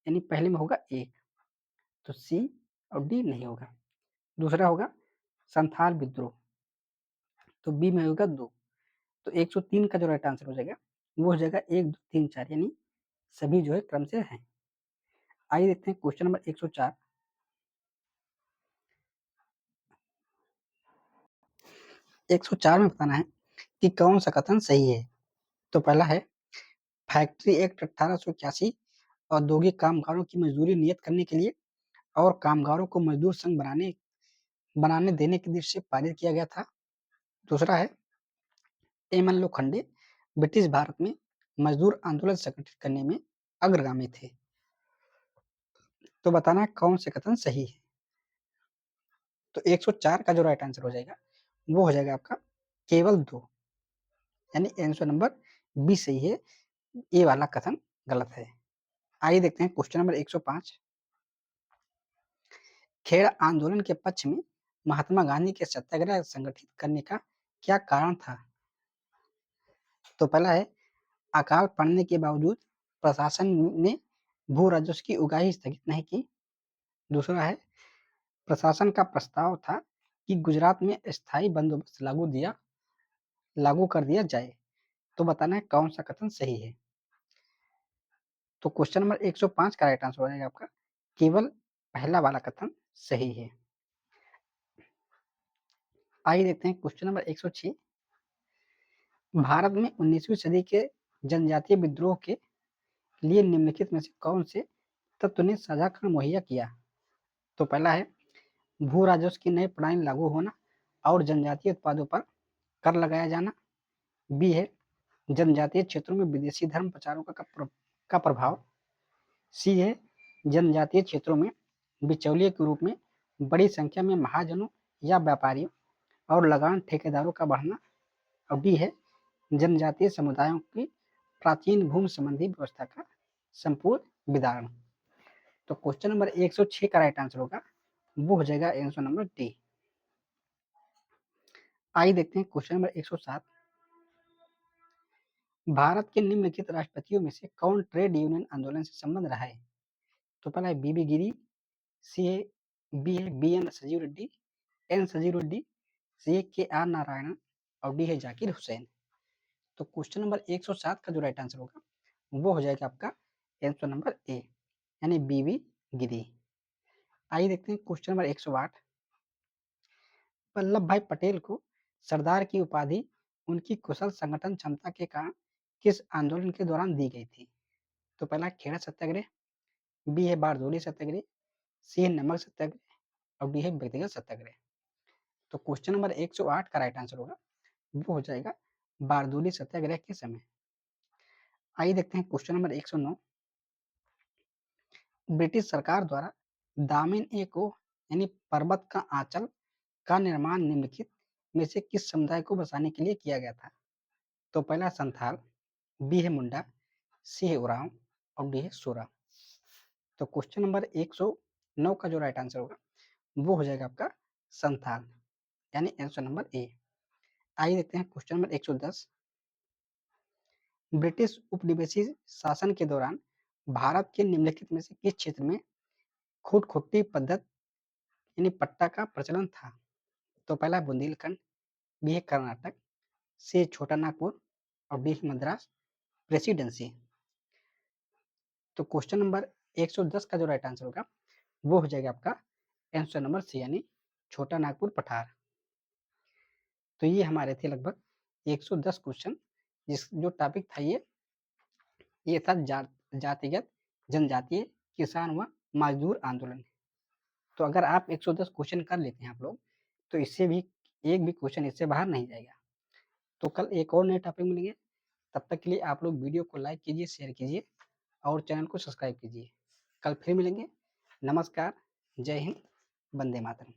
यानी पहले में होगा ए, तो सी और डी नहीं होगा। दूसरा होगा संथाल विद्रोह, तो बी में होगा 2। तो 103 का जो राइट आंसर हो जाएगा वो हो जाएगा 1 2 3 4, यानी सभी जो है क्रम से हैं। आइए देखते हैं क्वेश्चन नंबर 104। 104 में बताना है कि कौन सा कथन सही है। तो पहला है फैक्ट्री एक्ट 1881 औद्योगिक कामगारों की मजदूरी नियत करने के लिए और कामगारों को मजदूर संघ बनाने देने के दृष्टि से पारित किया गया था। दूसरा है M N Lokhande British Bharat में मजदूर आंदोलन संगठित करने में अग्रगामी थे। तो बताना है कौन से कथन सही है। तो 104 का जो राइट आंसर हो जाएगा वो हो जाएगा आपका केवल 2, यानी आंसर नंबर बी सही है, ए वाला कथन गलत है। आइए देखते हैं क्वेश्चन नंबर 105। खेड़ आंदोलन के पक्ष में महात्मा गांधी के सत्याग्रह संगठित करने का क्या कारण था? तो पहला है अकाल पड़ने के बावजूद प्रशासन ने भू राजस्व की उगाही स्थगित नहीं की। दूसरा है प्रशासन का प्रस्ताव था कि गुजरात में स्थायी बंदोबस्त लागू कर दिया जाए। तो बताना है कौन सा कथन सही है। तो क्वेश्चन नंबर 105 का राइट आंसर हो जाएगा आपका केवल पहला वाला कथन सही है। आइए देखते हैं क्वेश्चन नंबर 106। भारत में 19वीं सदी के जनजातीय विद्रोह के लिए निम्नलिखित में से कौन से तत्व ने साझाकरण मुहैया किया? तो पहला है भू राजस्व की नई प्रणाली लागू होना और जनजातीय उत्पादों पर कर लगाया जाना। बी है जनजातीय क्षेत्रों में विदेशी धर्म प्रचारों का प्रभाव। सी है जनजातीय क्षेत्रों में बिचौलिए के रूप में बड़ी संख्या में महाजनों या व्यापारियों और लगान ठेकेदारों का बढ़ना। और डी है जनजातीय समुदायों की प्राचीन भूमि संबंधी व्यवस्था का संपूर्ण विदारण। तो क्वेश्चन नंबर 106 का राइट आंसर होगा वो हो जाएगा आंसर नंबर डी। आइए देखते हैं क्वेश्चन नंबर 107। भारत के निम्नलिखित राष्ट्रपतियों में से कौन ट्रेड यूनियन आंदोलन से संबंध रहा है? तो पहला है बीबी गिरी, सी है बी है बी एन सजीव रेड्डी, एन सजीव रेड्डी, सी है के आर नारायणन और डी है जाकिर हुसैन। तो क्वेश्चन नंबर 107 का जो राइट आंसर होगा वो हो जाएगा आपका आंसर नंबर ए, यानी बीबी गिरी। आइए देखते हैं क्वेश्चन नंबर 108। वल्लभ भाई पटेल को सरदार की उपाधि उनकी कुशल संगठन क्षमता के कारण किस आंदोलन के दौरान दी गई थी? तो पहला खेड़ा सत्याग्रह, बी है बारदोली सत्याग्रह, सी है नमक सत्याग्रह और डी है व्यक्तिगत सत्याग्रह। तो क्वेश्चन नंबर 108 का राइट आंसर होगा वो हो जाएगा बारदोली सत्याग्रह के समय। आइए देखते हैं क्वेश्चन नंबर 109। ब्रिटिश सरकार द्वारा दामिन ए को यानी पर्वत का आंचल का निर्माण निम्नलिखित में से किस समुदाय को बसाने के लिए किया गया था? तो पहला संथाल, बी है मुंडा, सी है उरांव और डी है सोरा। तो क्वेश्चन नंबर 109 का जो राइट आंसर होगा वो हो जाएगा आपका संथाल, यानी आंसर नंबर ए। आइए देखते हैं क्वेश्चन नंबर 110। ब्रिटिश उपनिवेशी शासन के दौरान भारत के निम्नलिखित में से किस क्षेत्र में खुट खुट्टी पद्धत यानी पट्टा का प्रचलन था? तो पहला है बुंदेलखंड, बी है कर्नाटक, सी है छोटा नागपुर और डी है मद्रास प्रेसिडेंसी। तो क्वेश्चन नंबर 110 का जो राइट आंसर होगा वो हो जाएगा आपका आंसर नंबर सी यानी छोटा नागपुर पठार। तो ये हमारे थे लगभग 110 क्वेश्चन, जो टॉपिक था ये था जातिगत जनजातीय किसान व मजदूर आंदोलन। तो अगर आप 110 क्वेश्चन कर लेते हैं आप लोग, तो इससे भी एक भी क्वेश्चन इससे बाहर नहीं जाएगा। तो कल एक और नए टॉपिक मिलेंगे, तब तक के लिए आप लोग वीडियो को लाइक कीजिए, शेयर कीजिए और चैनल को सब्सक्राइब कीजिए। कल फिर मिलेंगे। नमस्कार, जय हिंद, वंदे मातरम।